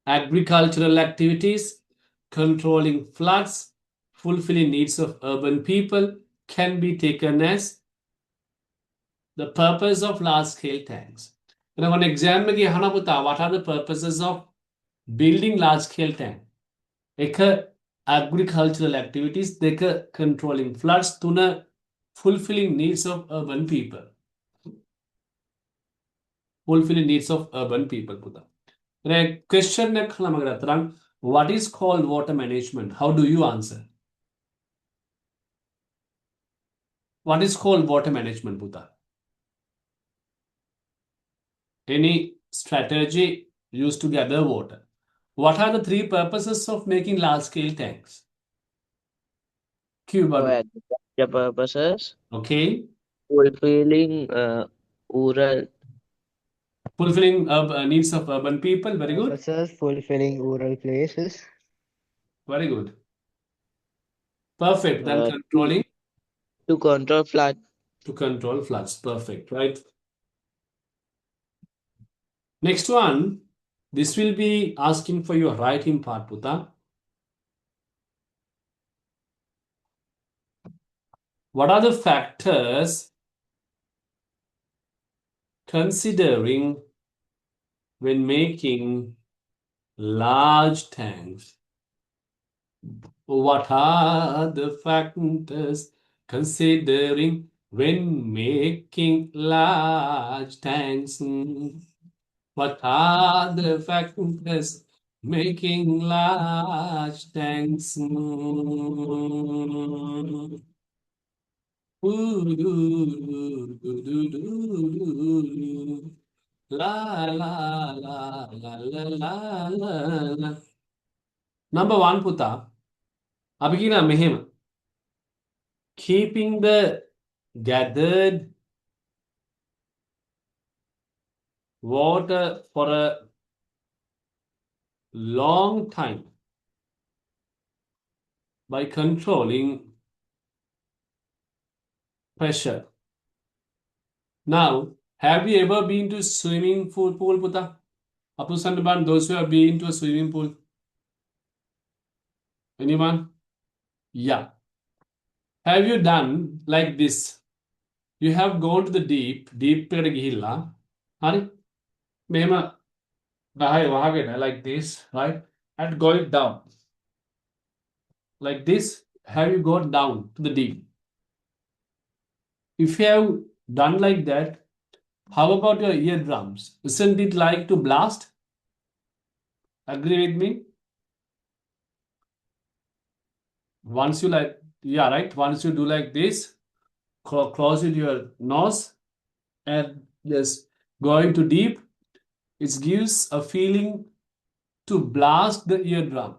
Speaker 1: Agricultural activities, controlling floods, fulfilling needs of urban people can be taken as the purpose of large-scale tanks. Now, one exam में कहना पता what are the purposes of building large-scale tank? एक agricultural activities, देख controlling floods, tuna fulfilling needs of urban people. Fulfilling needs of urban people puta. Question ne khana magara tarang. What is called water management? How do you answer? What is called water management, Buddha? Any strategy used to gather water. What are the three purposes of making large-scale tanks?
Speaker 5: For
Speaker 1: Cuba.
Speaker 5: agriculture purposes,
Speaker 1: Okay.
Speaker 5: fulfilling rural
Speaker 1: Fulfilling needs of urban people. Very good.
Speaker 4: Purposes, fulfilling rural places.
Speaker 1: Very good. Perfect. Then
Speaker 5: uh,
Speaker 1: controlling.
Speaker 5: to control flood.
Speaker 1: To control floods. Perfect, right? Next one, this will be asking for your writing part, Puta. What are the factors considering when making large tanks? What are the factors considering when making large tanks? What are the factors making large tanks? La la la la la la la. Number one, Puta. Abhigina Mehim. Keeping the gathered water for a long time by controlling pressure. Now, have you ever been to swimming pool, Puta? Apu Sandaban, those who have been to a swimming pool? Anyone? Yeah. Have you done like this? You have gone to the deep gihilla. Hari? Mehma like this, right? And going down. Like this, have you gone down to the deep? If you have done like that, how about your eardrums? Isn't it like to blast? Agree with me? Once you like, yeah, right? Once you do like this, close with your nose and just going to deep, It gives a feeling to blast the eardrum.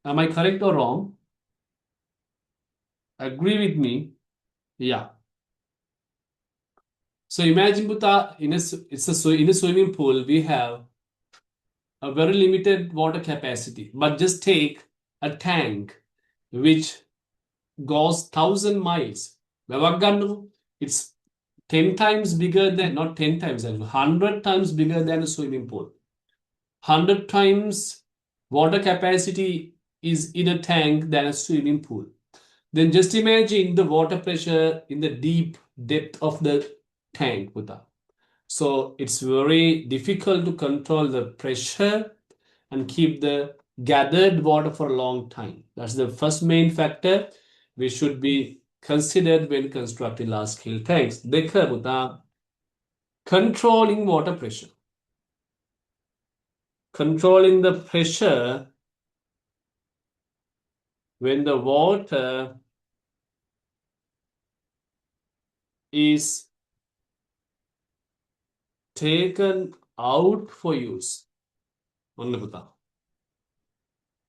Speaker 1: Am I correct or wrong? Agree with me? Yeah. So imagine, Buta, in a swimming pool, we have a very limited water capacity. But just take a tank which goes 1,000 miles. It's 10 times bigger than, not 10 times, 100 times bigger than a swimming pool. 100 times water capacity is in a tank than a swimming pool. Then just imagine the water pressure in the deep depth of the tank, Buddha. So it's very difficult to control the pressure and keep the gathered water for a long time. That's the first main factor we should be considered when constructing large scale tanks. Dekha, Buddha, controlling water pressure. Controlling the pressure when the water is taken out for use.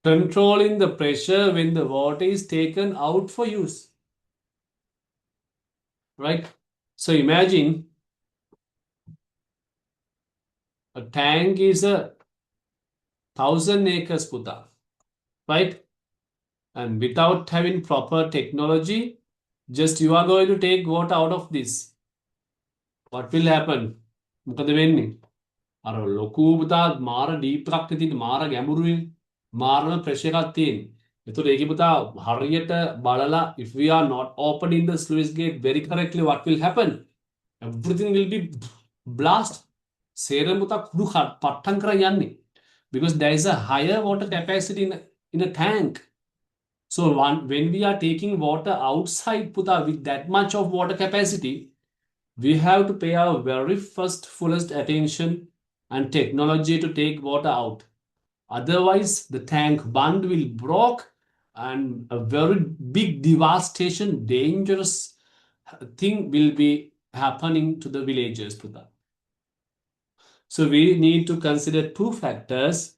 Speaker 1: Controlling the pressure when the water is taken out for use. Right? So imagine a tank is 1,000 acres, Buddha. Right? And without having proper technology, just you are going to take water out of this. What will happen? මොකද වෙන්නේ? අර ලොකු පුතා මාර deep එකක් තියෙන මාර ගැඹුරුයි මාරම ප්‍රෙෂර් එකක් තියෙන. ඒතකොට ඒකේ පුතා හරියට බලලා if we are not opening the sluice gate very correctly, what will happen? Everything will be blast. සේරම පුතා කුඩු පට්ටම් කරන් යන්නේ. Because there is a higher water capacity in a tank. So when we are taking water outside, Puta, with that much of water capacity, we have to pay our very first fullest attention and technology to take water out. Otherwise, the tank bund will broke and a very big devastation, dangerous thing will be happening to the villagers, Puta. So we need to consider two factors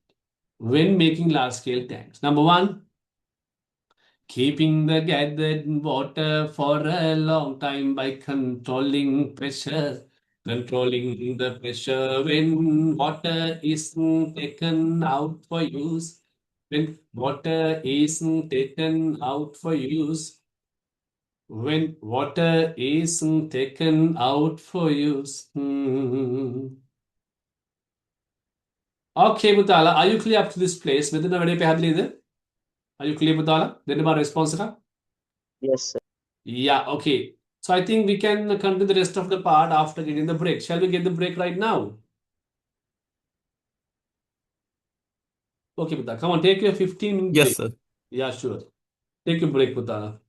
Speaker 1: when making large-scale tanks. Number one, keeping the gathered water for a long time by controlling pressure. Controlling the pressure when water is taken out for use. When water is taken out for use. When water is taken out for use. Okay, Butala, are you clear up to this place? Are you clear, Butala? Then about response?
Speaker 5: Yes, sir.
Speaker 1: Yeah, okay. So I think we can continue the rest of the part after getting the break. Shall we get the break right now? Okay, Buddha. Come on, take your 15-minute
Speaker 3: Yes,
Speaker 1: break.
Speaker 3: sir.
Speaker 1: Yeah, sure. Take your break, Buddha.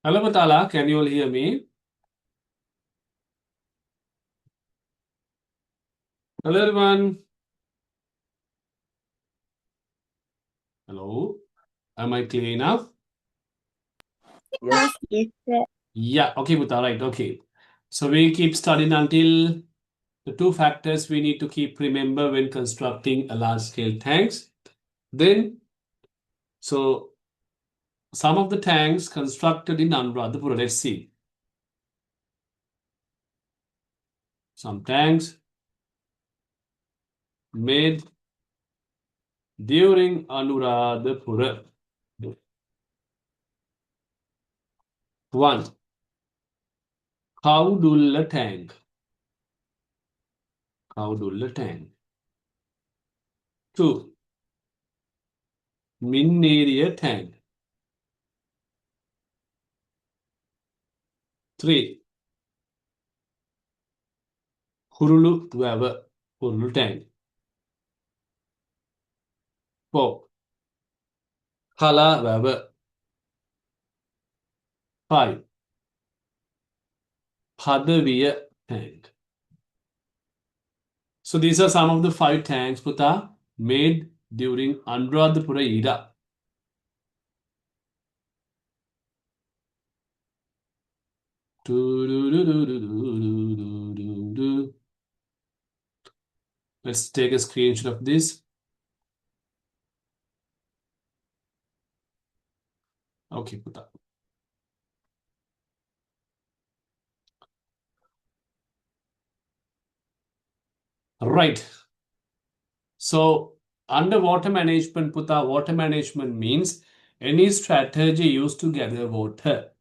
Speaker 1: Hello, Patala. Can you all hear me? Hello, everyone. Hello. Am I clear enough?
Speaker 5: Yes.
Speaker 1: Yeah. Okay, Patala. Right. Okay. So we keep studying until the two factors we need to keep remember when constructing a large-scale tanks. Then, so some of the tanks constructed in Anuradhapura. Let's see. Some tanks made during Anuradhapura. One, Kaudulla tank. Kaudulla tank. Two, Minneria tank. Three, Hurulu Weber Hurulu tank. Four, Hala Weber. Five, Padaviya tank. So these are some of the 5 tanks Puta made during Anuradhapura era. Let's take a screenshot of this. Okay, Puta. Right. So under water management, Puta, water management means any strategy used to gather water.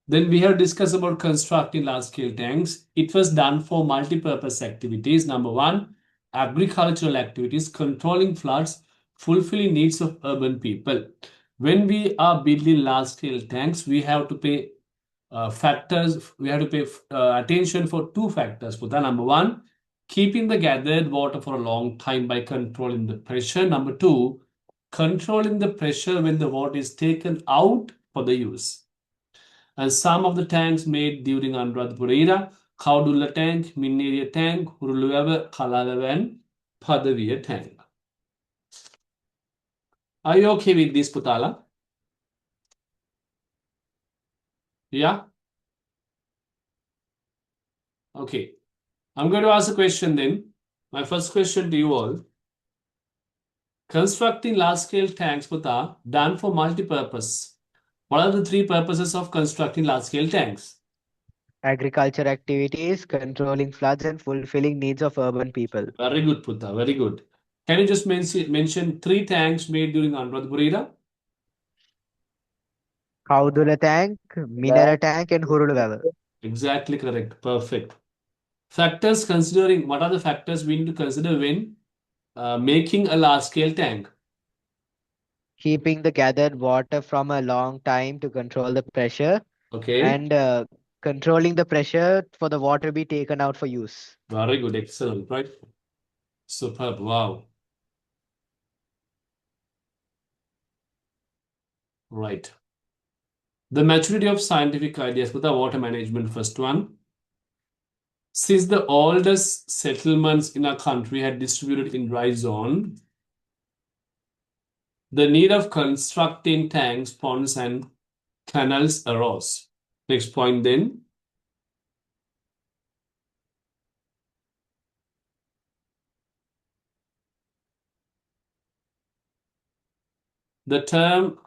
Speaker 1: Then we have discussed about constructing large-scale tanks. It was done for multi-purpose activities. Number one, agricultural activities, controlling floods, fulfilling needs of urban people. When we are building large-scale tanks, we have to pay attention for 2 factors. Puta. Number one, keeping the gathered water for a long time by controlling the pressure. Number two, controlling the pressure when the water is taken out for the use. And some of the tanks made during Anuradhapura era, Kaudulla tank, Minneria tank, Huruluveva, Kalalava, and Padaviya tank. Are you okay with this, Putala? Yeah? Okay. I'm going to ask a question then. My first question to you all. Constructing large-scale tanks, Puta, done for multi-purpose. What are the 3 purposes of constructing large-scale tanks?
Speaker 4: Agriculture activities, controlling floods, and fulfilling needs of urban people.
Speaker 1: Very good, Puta. Very good. Can you just mention 3 tanks made during Anuradhapura era?
Speaker 4: Kaudulla tank, Minera tank, and Hurulu.
Speaker 1: Exactly correct. Perfect. Factors considering, what are the factors we need to consider when making a large-scale tank?
Speaker 4: Keeping the gathered water from a long time to control the pressure,
Speaker 1: Okay.
Speaker 4: and controlling the pressure for the water be taken out for use.
Speaker 1: Very good. Excellent. Right. Superb. Wow. Right. The maturity of scientific ideas with the water management, first one. Since the oldest settlements in our country had distributed in dry zone, the need of constructing tanks, ponds, and canals arose. Next point then. The term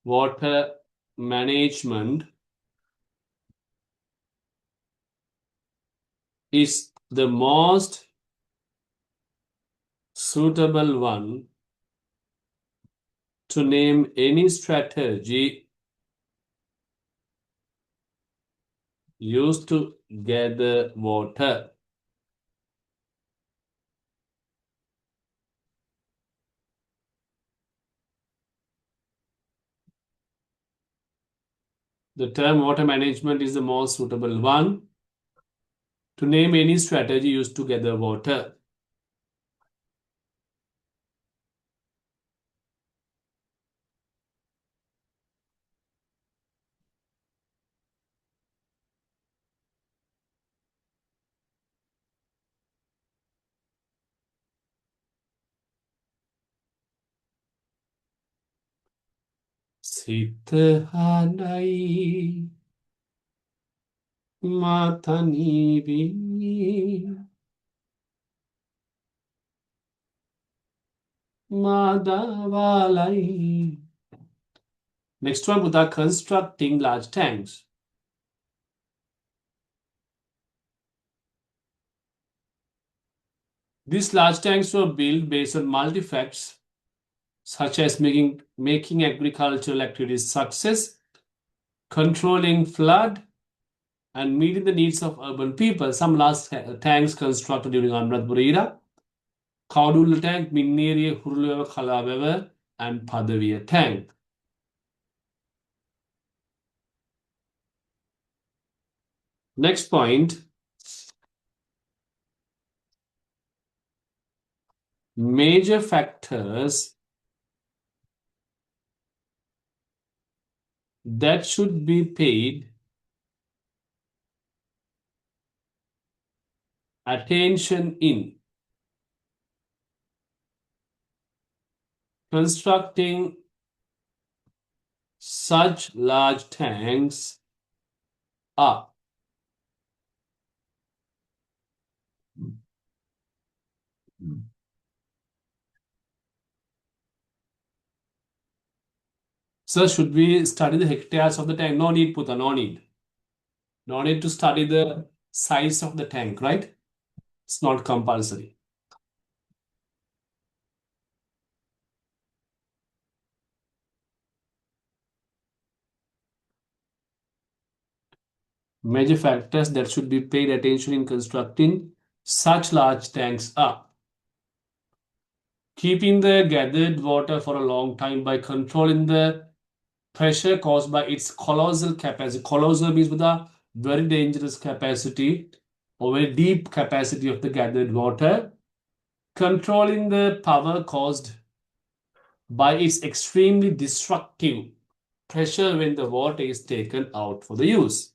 Speaker 1: water management is the most suitable one to name any strategy used to gather water. The term water management is the most suitable one to name any strategy used to gather water. සිත හඬයි මාතනී වී මාදවාලයි. Next one, Buddha, constructing large tanks. These large tanks were built based on multi facts, such as making agricultural activities success, controlling flood, and meeting the needs of urban people. Some large tanks constructed during Anuradhapura era. Kaudula tank, Minneriya, Huruleva, Kalawewa, and Padaviya tank. Next point. Major factors that should be paid attention in constructing such large tanks are So should we study the hectares of the tank? No need, Putha, no need. No need to study the size of the tank, right? It's not compulsory. Major factors that should be paid attention in constructing such large tanks are keeping the gathered water for a long time by controlling the pressure caused by its colossal capacity. Colossal means with a very dangerous capacity or very deep capacity of the gathered water. Controlling the power caused by its extremely destructive pressure when the water is taken out for the use.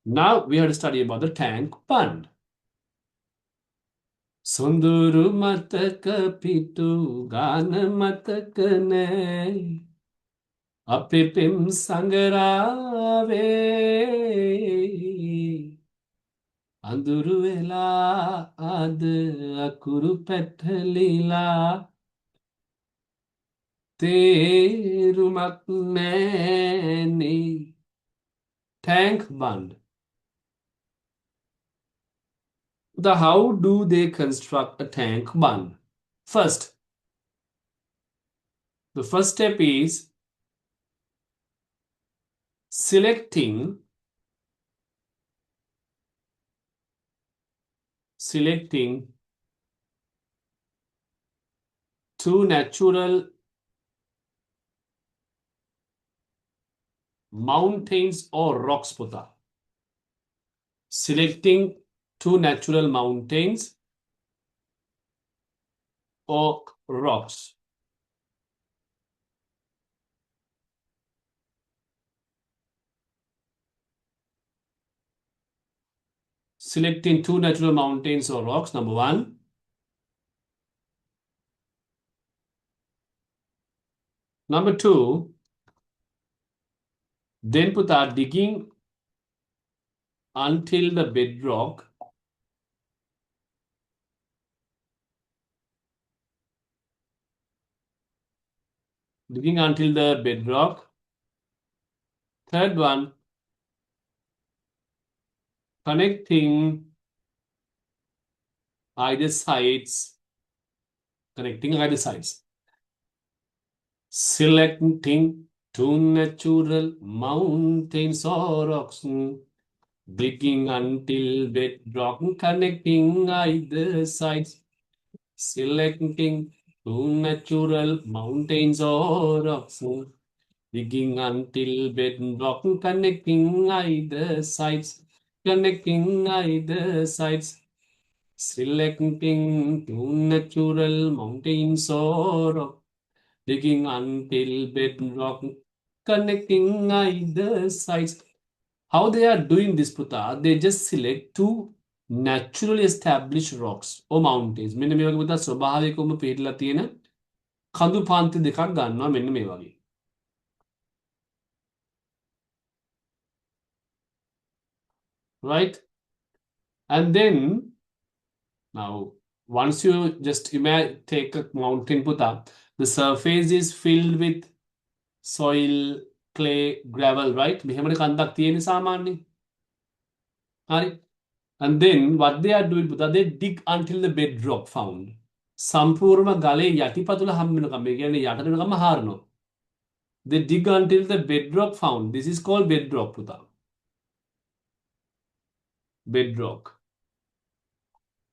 Speaker 1: Now we have to study about the tank pond. Sunduru mataka pitu gana mataka ne apipim sangarave anduru vela ad akuru pethalila terumak ne tank bund. How do they construct a tank bund? First, the first step is selecting two natural mountains or rocks, Putha. Selecting two natural mountains or rocks. Selecting two natural mountains or rocks, number one. Number two, then Putha, digging until the bedrock Third one, connecting either sides. Selecting two natural mountains or rocks. Digging until bedrock, connecting either sides. Selecting two natural mountains or rocks. Digging until bedrock, connecting either sides. Selecting two natural mountains or rocks. Digging until bedrock, connecting either sides. How they are doing this, Putha? They just select two naturally established rocks or mountains. මෙන්න මේ වගේ පුතා ස්වභාවිකවම පිහිටලා තියෙන කඳු පාන්ති දෙකක් ගන්නවා මෙන්න මේ වගේ. right? And then now, once you just imagine, take a mountain Puta, the surface is filled with soil, clay, gravel, right? මෙහෙමනේ කන්දක් තියෙන්නේ සාමාන්‍යයෙන්. හරි. And then what they are doing Puta, they dig until the bedrock found. සම්පූර්ණ ගලේ යටිපතුල හම්බ වෙනකම් මේ කියන්නේ යට වෙනකම් හාරනවා. They dig until the bedrock found. This is called bedrock Puta. Bedrock.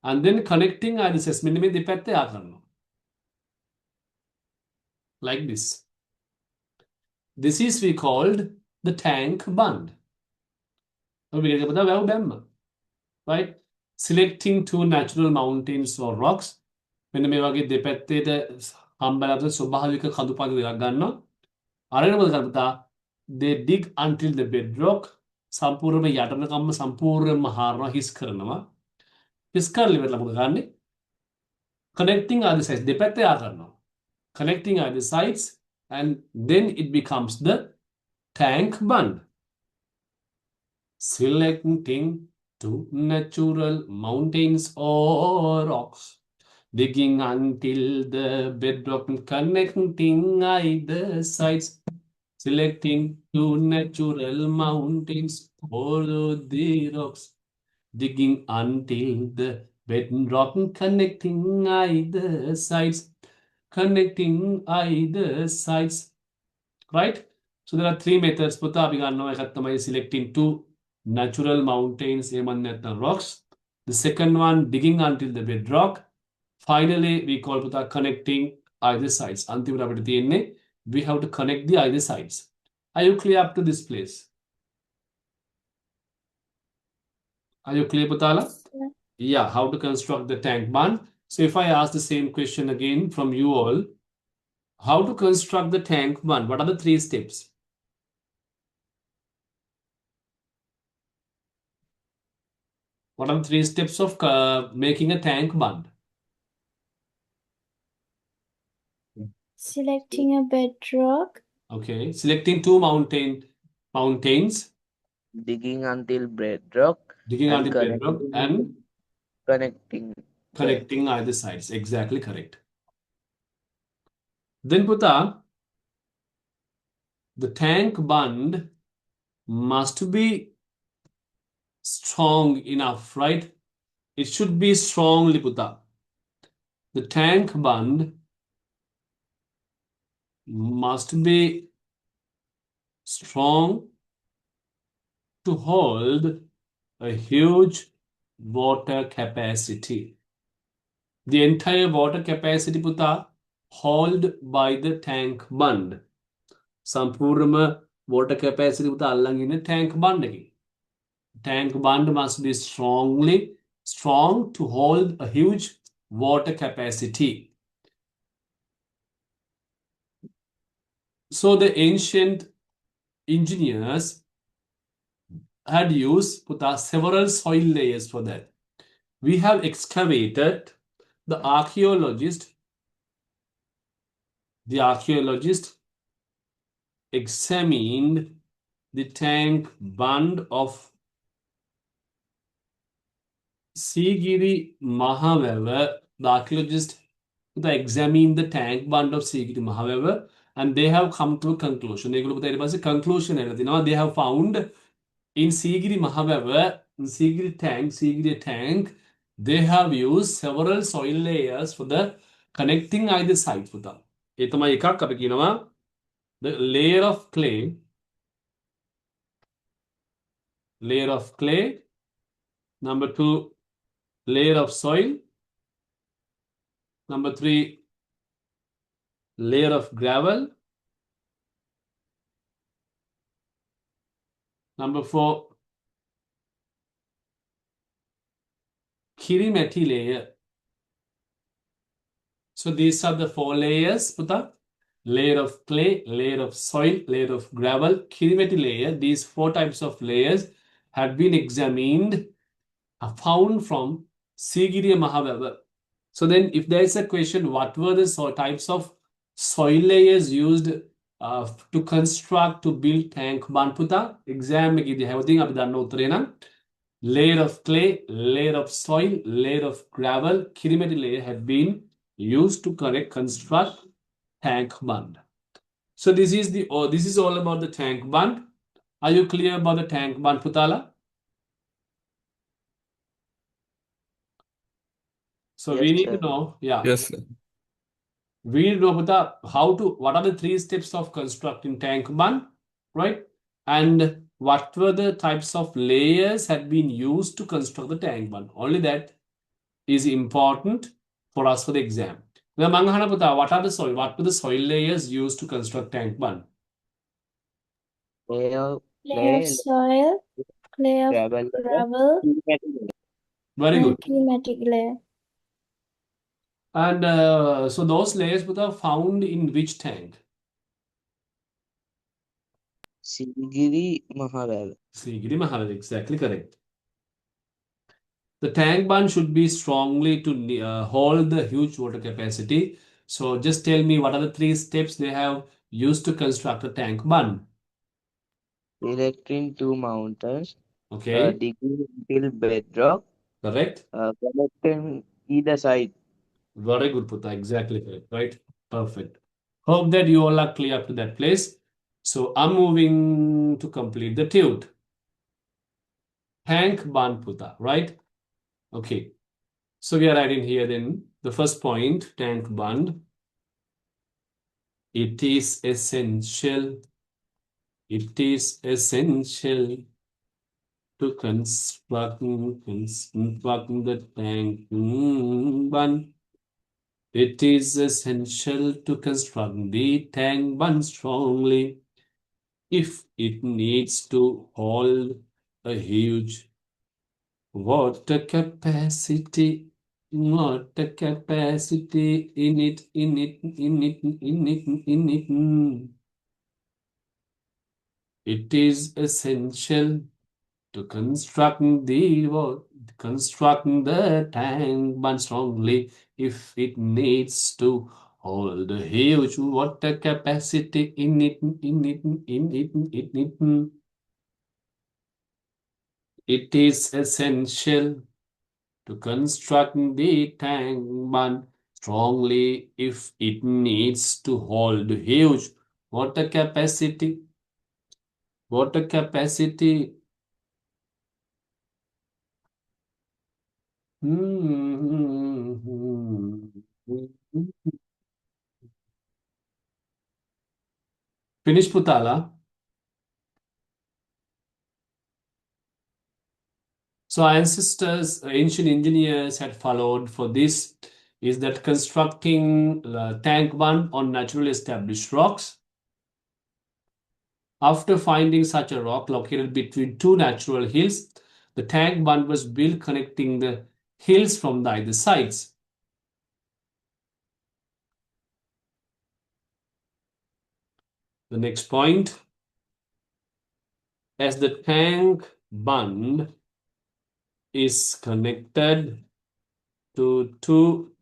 Speaker 1: And then connecting analysis මෙන්න මේ දෙපැත්ත යා කරනවා. Like this. This is we called the tank bund. Right? Selecting two natural mountains or rocks. මෙන්න මේ වගේ දෙපැත්තේට හම්බෙලා ස්වභාවික කඳුපාදු දෙකක් ගන්නවා. අරගෙන මොකද කරපුතා? They dig until the bedrock. සම්පූර්ණයෙන්ම යටනකම්ම සම්පූර්ණයෙන්ම හාරනවා, හිස් කරනවා. හිස් කරලා ඉවරලා මොකද කරන්නේ? Connecting other sides. දෙපැත්ත යා කරනවා. Connecting other sides and then it becomes the tank bund. Selecting two natural mountains or rocks. Digging until the bedrock and connecting either sides. Selecting two natural mountains or the rocks. Digging until the bedrock and connecting either sides. Connecting either sides. Right? So there are three methods. Puta අපි ගන්නවා එකක් තමයි selecting two natural mountains and rocks. The second one digging until the bedrock. Finally we call puta connecting either sides. අන්තිමට අපිට තියෙන්නේ we have to connect the either sides. Are you clear up to this place? Are you clear Putala?
Speaker 2: Yeah.
Speaker 1: Yeah, how to construct the tank bund. So if I ask the same question again from you all, how to construct the tank bund? What are the three steps? What are the three steps of making a tank bund?
Speaker 2: Selecting a bedrock.
Speaker 1: Okay, selecting two mountains,
Speaker 5: Digging until bedrock
Speaker 1: digging
Speaker 5: and
Speaker 1: until bedrock
Speaker 5: connecting
Speaker 1: and
Speaker 5: connecting
Speaker 1: either sides. Exactly correct. Then Puta, the tank bund must be strong enough, right? It should be strongly Puta. The tank bund must be strong to hold a huge water capacity. The entire water capacity Puta held by the tank bund. සම්පූර්ණම water capacity පුතා අල්ලන් ඉන්නේ tank bund එකේ. Tank bund must be strong to hold a huge water capacity. So the ancient engineers had used puta several soil layers for that. We have excavated, the archaeologist examined the tank bund of Sigiri Mahawever. The archaeologist examined the tank bund of Sigiri Mahawever and they have come to a conclusion. Conclusion they have found in Sigiri Mahawever, in Sigiri tank, they have used several soil layers for the connecting either sides. ඒ තමයි එකක් අපි කියනවා the layer of clay, number 2 layer of soil, number 3 layer of gravel, number 4 kirimati layer. So these are the 4 layers Puta. Layer of clay, layer of soil, layer of gravel, kirimati layer. These 4 types of layers had been examined, found from Sigiriya Mahawever. So then if there is a question, what were the types of soil layers used to construct, to build tank bund Puta? Exam එකේදී හැවතින් අපි දන්න උත්තරේ නම් layer of clay, layer of soil, layer of gravel, kirimatic layer have been used to construct tank bund. So this is all about the tank bund. Are you clear about the tank bund, Putala? So we
Speaker 5: Yes,
Speaker 1: need to
Speaker 5: sir.
Speaker 1: know, yeah,
Speaker 3: Yes, sir.
Speaker 1: we need to know Putala, what are the 3 steps of constructing tank bund, right? And what were the types of layers had been used to construct the tank bund? Only that is important for us for the exam. Now, Manghana Puta, what were the soil layers used to construct tank bund?
Speaker 5: Layer of
Speaker 2: Layer of
Speaker 5: clay,
Speaker 2: soil, layer of
Speaker 5: gravel,
Speaker 2: gravel,
Speaker 1: Very
Speaker 2: and
Speaker 1: good.
Speaker 2: climatic layer.
Speaker 1: And so those layers were found in which tank?
Speaker 5: Sivagiri Maharaj.
Speaker 1: Srigiri Maharaj, exactly correct. The tank bund should be strongly to hold the huge water capacity. So just tell me what are the 3 steps they have used to construct a tank bund?
Speaker 5: Erecting 2 mountains,
Speaker 1: Okay,
Speaker 5: digging until bedrock,
Speaker 1: correct.
Speaker 5: connecting either side.
Speaker 1: Very good, Putta. Exactly correct, right? Perfect. Hope that you all are clear up to that place. So I'm moving to complete the tute. Tank bund, Putta, right? Okay. So we are writing here then the first point, tank bund. It is essential. It is essential to construct the tank bund. It is essential to construct the tank bund strongly if it needs to hold a huge water capacity. Water capacity in it. It is essential to construct the tank bund strongly if it needs to hold a huge water capacity in it. It is essential to construct the tank bund strongly if it needs to hold huge water capacity. Water capacity. Finish, Putala. So our ancestors, ancient engineers had followed for this is that constructing tank bund on naturally established rocks. After finding such a rock located between 2 natural hills, the tank bund was built connecting the hills from the either sides. The next point, as the tank bund is connected to 2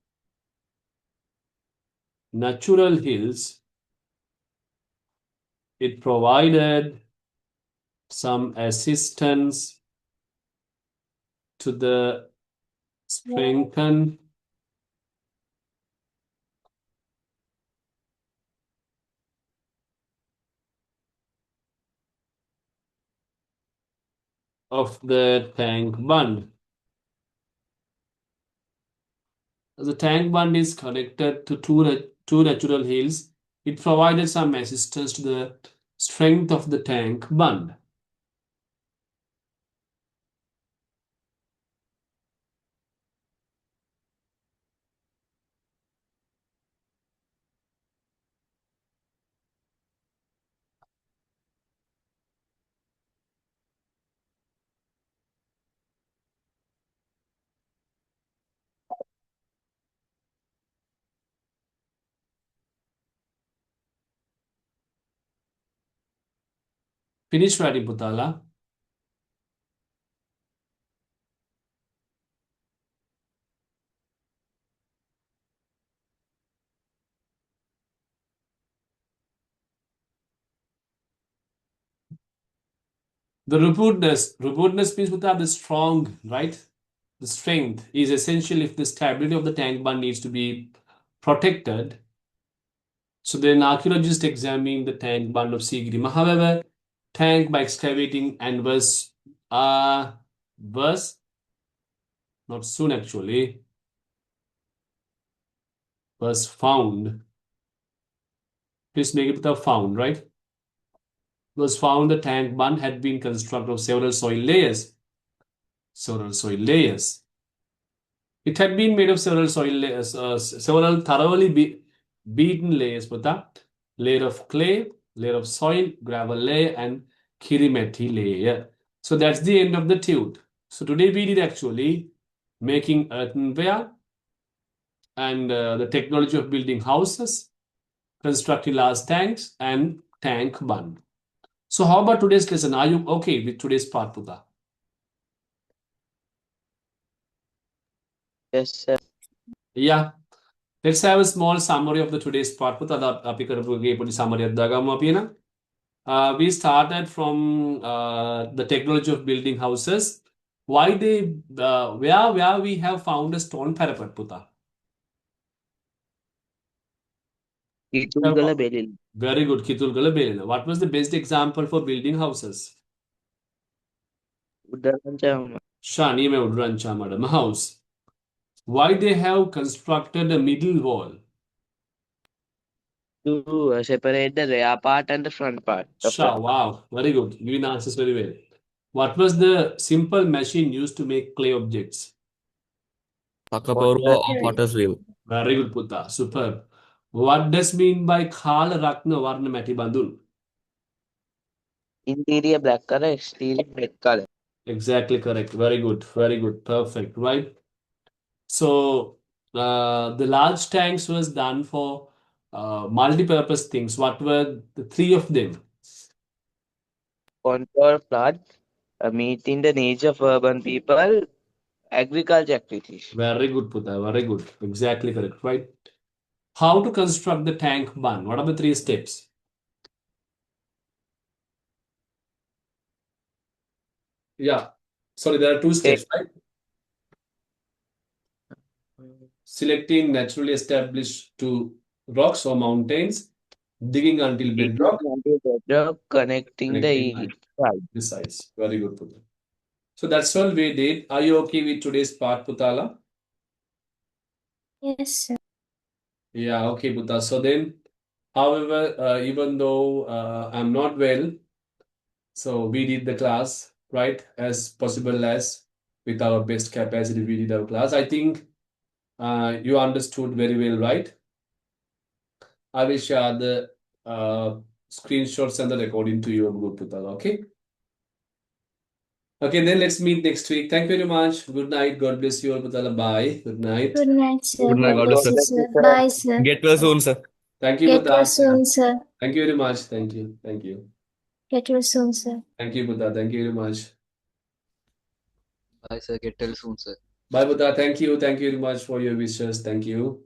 Speaker 1: natural hills, it provided some assistance to the strengthen of the tank bund. The tank bund is connected to two natural hills. It provided some assistance to the strength of the tank bund. Finish writing, Putala. The robustness means without the strong, right? The strength is essential if the stability of the tank bund needs to be protected. So then archaeologists examined the tank bund of Sigirima. However, tank by excavating and was not soon actually was found. Please make it with a found, right? Was found the tank bund had been constructed of several soil layers. Several soil layers. It had been made of several soil layers, several thoroughly beaten layers, Putta. Layer of clay, layer of soil, gravel layer, and kirimati layer. So that's the end of the tube. So today we did actually making earthenware and the technology of building houses, constructing large tanks, and tank bund. So how about today's lesson? Are you okay with today's part, Putta?
Speaker 5: Yes, sir.
Speaker 1: Yeah. Let's have a small summary of the today's part. Putta, අපි කරපු ගේ පොඩි summary එකක් දාගමු අපි එහෙනම්. We started from the technology of building houses. Why they where we have found a stone parapet, Putta?
Speaker 5: Kitulgala Belil.
Speaker 1: Very good, Kitulgala Belina. What was the best example for building houses?
Speaker 5: Udaranchama.
Speaker 1: Shani me Udrancha madam house. Why they have constructed a middle wall?
Speaker 5: To separate the rear part and the front part.
Speaker 1: Sha, wow, very good. Giving answers very well. What was the simple machine used to make clay objects?
Speaker 3: Pakaporwa or potter's wheel.
Speaker 1: Very good, Putta. Superb. What does mean by Khala Rakna Varna Mati Bandul?
Speaker 5: Interior black color, exterior red color.
Speaker 1: Exactly correct. Very good. Very good. Perfect. Right. So the large tanks was done for multi-purpose things. What were the three of them?
Speaker 5: Control flood, meeting the needs of urban people, agriculture activities.
Speaker 1: Very good, Putta. Very good. Exactly correct. Right. How to construct the tank bund? What are the three steps? Yeah. Sorry, there are two steps, right? Selecting naturally established to rocks or mountains, digging until bedrock,
Speaker 5: Bedrock, connecting
Speaker 1: connecting
Speaker 5: the
Speaker 1: the sides. Very good, Putta. So that's all we did. Are you okay with today's part, Putala?
Speaker 2: Yes, sir.
Speaker 1: Yeah, okay, Putta. So then, however, even though I'm not well, so we did the class, right, as possible as with our best capacity, we did our class. I think you understood very well, right? I will share the screenshots and the recording to your group, Putala, okay? Okay, then let's meet next week. Thank you very much. Good night. God bless you all, Putala. Bye. Good night.
Speaker 2: Good night, sir.
Speaker 3: Good night,
Speaker 2: God
Speaker 3: God
Speaker 2: bless
Speaker 3: bless
Speaker 2: you,
Speaker 3: you.
Speaker 2: sir. Bye, sir.
Speaker 3: Get well soon, sir.
Speaker 1: Thank you,
Speaker 2: Get well
Speaker 1: Buddha.
Speaker 2: soon, sir.
Speaker 1: Thank you very much. Thank you. Thank you.
Speaker 2: Get well soon, sir.
Speaker 1: Thank you, Buddha. Thank you very much.
Speaker 6: Bye, sir. Get well soon, sir.
Speaker 1: Bye, Buddha. Thank you. Thank you very much for your wishes. Thank you.